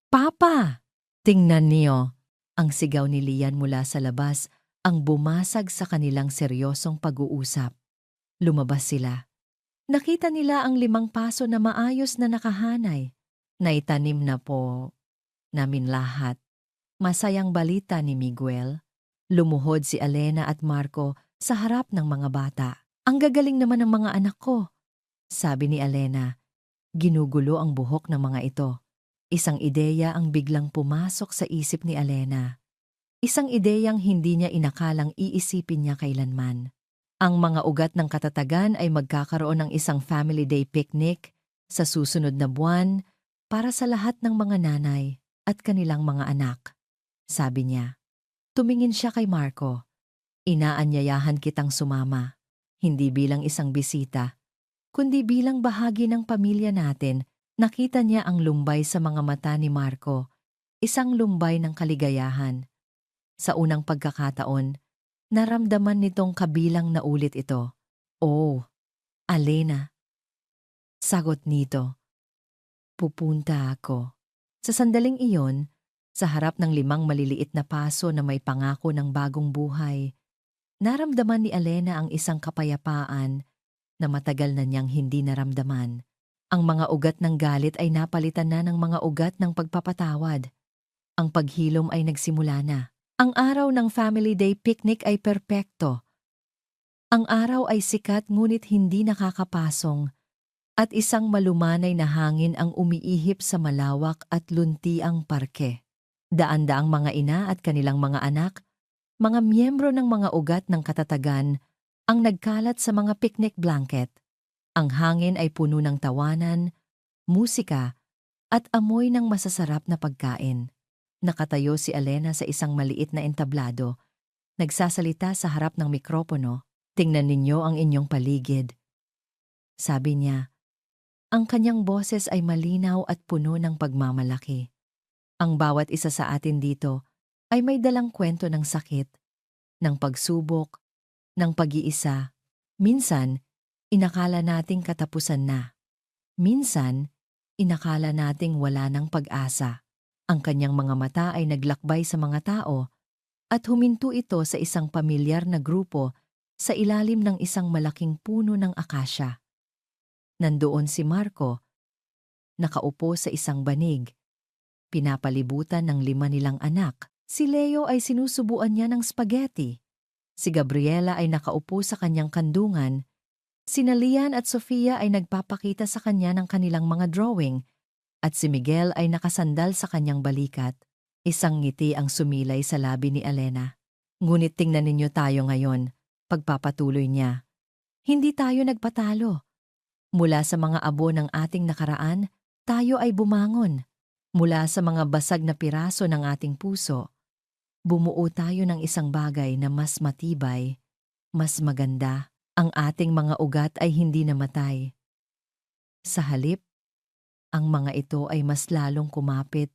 Speaker 1: Papa! Tingnan niyo. Ang sigaw ni Lian mula sa labas ang bumasag sa kanilang seryosong pag-uusap. Lumabas sila. Nakita nila ang 5 paso na maayos na nakahanay. Naitanim na po namin lahat. Masayang balita ni Miguel. Lumuhod si Alena at Marco sa harap ng mga bata. Ang gagaling naman ng mga anak ko, sabi ni Alena. Ginugulo ang buhok ng mga ito. Isang ideya ang biglang pumasok sa isip ni Alena. Isang ideyang hindi niya inakalang iisipin niya kailanman. Ang mga ugat ng katatagan ay magkakaroon ng isang family day picnic sa susunod na buwan para sa lahat ng mga nanay at kanilang mga anak. Sabi niya. Tumingin siya kay Marco. Inaanyayahan kitang sumama. Hindi bilang isang bisita, kundi bilang bahagi ng pamilya natin. Nakita niya ang lumbay sa mga mata ni Marco, isang lumbay ng kaligayahan. Sa unang pagkakataon, naramdaman nitong kabilang na ulit ito. Oh, Alena. Sagot nito. Pupunta ako. Sa sandaling iyon, sa harap ng 5 maliliit na paso na may pangako ng bagong buhay, naramdaman ni Alena ang isang kapayapaan na matagal na niyang hindi naramdaman. Ang mga ugat ng galit ay napalitan na ng mga ugat ng pagpapatawad. Ang paghilom ay nagsimula na. Ang araw ng Family Day picnic ay perpekto. Ang araw ay sikat ngunit hindi nakakapasong at isang malumanay na hangin ang umiihip sa malawak at luntiang parke. Daan-daang mga ina at kanilang mga anak, mga miyembro ng mga ugat ng katatagan, ang nagkalat sa mga picnic blanket. Ang hangin ay puno ng tawanan, musika, at amoy ng masasarap na pagkain. Nakatayo si Alena sa isang maliit na entablado, nagsasalita sa harap ng mikropono. Tingnan ninyo ang inyong paligid. Sabi niya, ang kanyang boses ay malinaw at puno ng pagmamalaki. Ang bawat isa sa atin dito ay may dalang kwento ng sakit, ng pagsubok, ng pag-iisa. Minsan, inakala nating katapusan na. Minsan, inakala nating wala ng pag-asa. Ang kanyang mga mata ay naglakbay sa mga tao at huminto ito sa isang pamilyar na grupo sa ilalim ng isang malaking puno ng akasya. Nandoon si Marco, nakaupo sa isang banig, pinapalibutan ng 5 nilang anak. Si Leo ay sinusubuan niya ng spaghetti. Si Gabriela ay nakaupo sa kanyang kandungan. Sina Lian at Sofia ay nagpapakita sa kanya ng kanilang mga drawing at si Miguel ay nakasandal sa kanyang balikat. Isang ngiti ang sumilay sa labi ni Alena. Ngunit tingnan ninyo tayo ngayon, pagpapatuloy niya. Hindi tayo nagpatalo. Mula sa mga abo ng ating nakaraan, tayo ay bumangon. Mula sa mga basag na piraso ng ating puso, bumuo tayo ng isang bagay na mas matibay, mas maganda. Ang ating mga ugat ay hindi namatay. Sa halip, ang mga ito ay mas lalong kumapit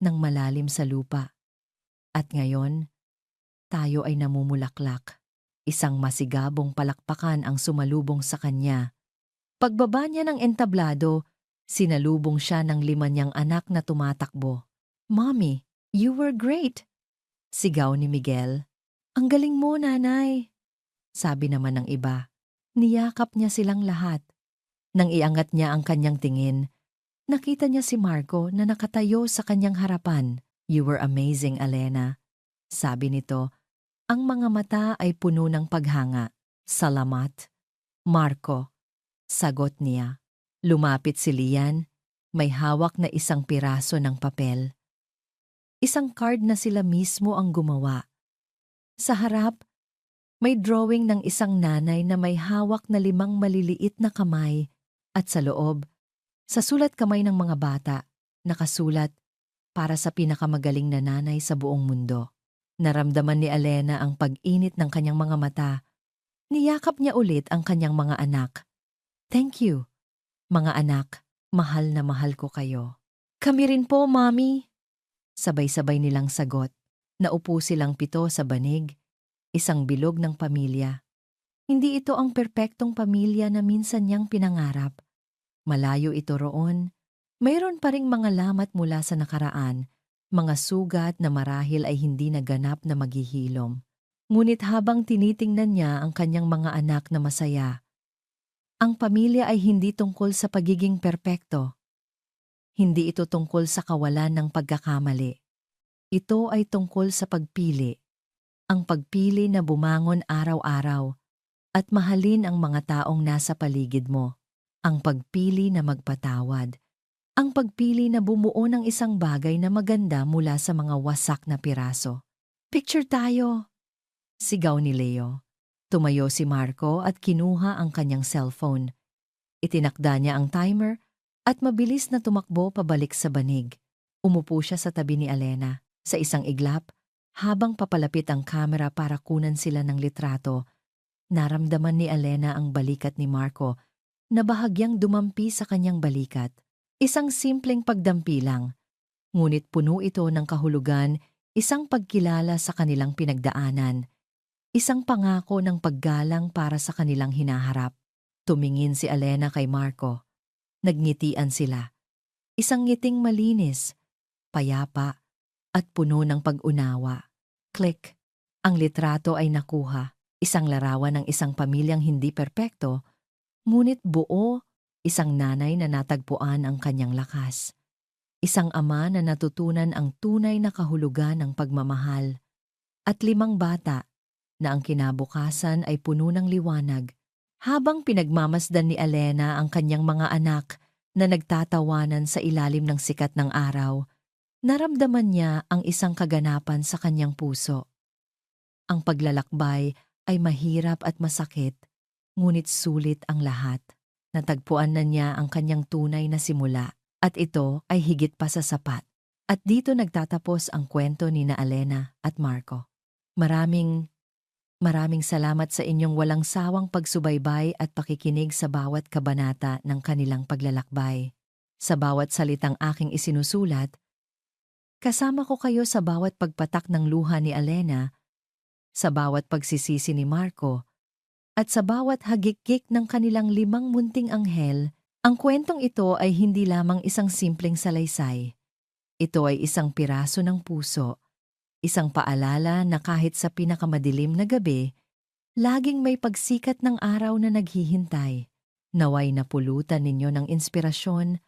Speaker 1: ng malalim sa lupa. At ngayon, tayo ay namumulaklak. Isang masigabong palakpakan ang sumalubong sa kanya. Pagbaba niya ng entablado, sinalubong siya ng 5 niyang anak na tumatakbo. Mommy, you were great! Sigaw ni Miguel. Ang galing mo, nanay! Sabi naman ng iba. Niyakap niya silang lahat. Nang iangat niya ang kanyang tingin, Nakita niya si Marco na nakatayo sa kanyang harapan. "You were amazing, Alena," sabi nito. Ang mga mata ay puno ng paghanga. "Salamat, Marco," sagot niya. Lumapit si Lian, may hawak na isang piraso ng papel. Isang card na sila mismo ang gumawa. Sa harap, may drawing ng isang nanay na may hawak na 5 maliliit na kamay at sa loob, sa sulat kamay ng mga bata, nakasulat, "Para sa pinakamagaling na nanay sa buong mundo." Naramdaman ni Alena ang pag-init ng kanyang mga mata. Niyakap niya ulit ang kanyang mga anak. "Thank you, mga anak. Mahal na mahal ko kayo." "Kami rin po, Mommy." Sabay-sabay nilang sagot. Naupo silang 7 sa banig, isang bilog ng pamilya. Hindi ito ang perpektong pamilya na minsan niyang pinangarap. Malayo ito roon. Mayroon pa ring mga lamat mula sa nakaraan, mga sugat na marahil ay hindi naganap na maghihilom. Ngunit habang tinitingnan niya ang kanyang mga anak na masaya, ang pamilya ay hindi tungkol sa pagiging perpekto. Hindi ito tungkol sa kawalan ng pagkakamali. Ito ay tungkol sa pagpili. Ang pagpili na bumangon araw-araw at mahalin ang mga taong nasa paligid mo. Ang pagpili na magpatawad. Ang pagpili na bumuo ng isang bagay na maganda mula sa mga wasak na piraso. "Picture tayo!" sigaw ni Leo. Tumayo si Marco at kinuha ang kanyang cellphone. Itinakda niya ang timer at mabilis na tumakbo pabalik sa banig. Umupo siya sa tabi ni Alena. Sa isang iglap, habang papalapit ang kamera para kunan sila ng litrato, naramdaman ni Alena ang balikat ni Marco na bahagyang dumampi sa kanyang balikat. Isang simpleng pagdampi lang, ngunit puno ito ng kahulugan, isang pagkilala sa kanilang pinagdaanan, isang pangako ng paggalang para sa kanilang hinaharap. Tumingin si Alena kay Marco. Nagngitian sila. Isang ngiting malinis, payapa, at puno ng pag-unawa. Click. Ang litrato ay nakuha. Isang larawan ng isang pamilyang hindi perpekto, ngunit buo, isang nanay na natagpuan ang kanyang lakas. Isang ama na natutunan ang tunay na kahulugan ng pagmamahal. At 5 bata na ang kinabukasan ay puno ng liwanag. Habang pinagmamasdan ni Alena ang kanyang mga anak na nagtatawanan sa ilalim ng sikat ng araw, naramdaman niya ang isang kaganapan sa kanyang puso. Ang paglalakbay ay mahirap at masakit, ngunit sulit ang lahat. Natagpuan na niya ang kanyang tunay na simula, at ito ay higit pa sa sapat. At dito nagtatapos ang kwento ni na Alena at Marco. Maraming salamat sa inyong walang sawang pagsubaybay at pakikinig sa bawat kabanata ng kanilang paglalakbay. Sa bawat salitang aking isinusulat, kasama ko kayo sa bawat pagpatak ng luha ni Alena, sa bawat pagsisisi ni Marco, at sa bawat hagikik ng kanilang 5 munting anghel. Ang kwentong ito ay hindi lamang isang simpleng salaysay. Ito ay isang piraso ng puso, isang paalala na kahit sa pinakamadilim na gabi, laging may pagsikat ng araw na naghihintay. Naway napulutan ninyo ng inspirasyon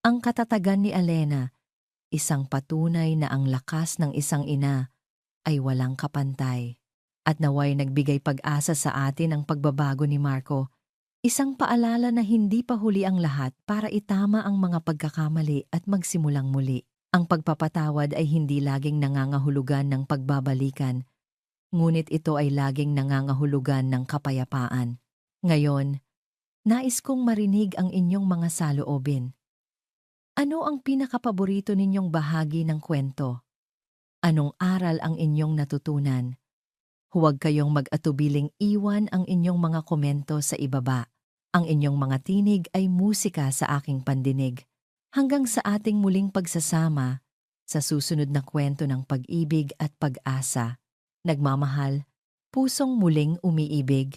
Speaker 1: ang katatagan ni Alena, isang patunay na ang lakas ng isang ina ay walang kapantay. At naway nagbigay pag-asa sa atin ang pagbabago ni Marco, isang paalala na hindi pa huli ang lahat para itama ang mga pagkakamali at magsimulang muli. Ang pagpapatawad ay hindi laging nangangahulugan ng pagbabalikan, ngunit ito ay laging nangangahulugan ng kapayapaan. Ngayon, nais kong marinig ang inyong mga saloobin. Ano ang pinakapaborito ninyong bahagi ng kwento? Anong aral ang inyong natutunan? Huwag kayong mag-atubiling iwan ang inyong mga komento sa ibaba. Ang inyong mga tinig ay musika sa aking pandinig. Hanggang sa ating muling pagsasama sa susunod na kwento ng pag-ibig at pag-asa. Nagmamahal, pusong muling umiibig.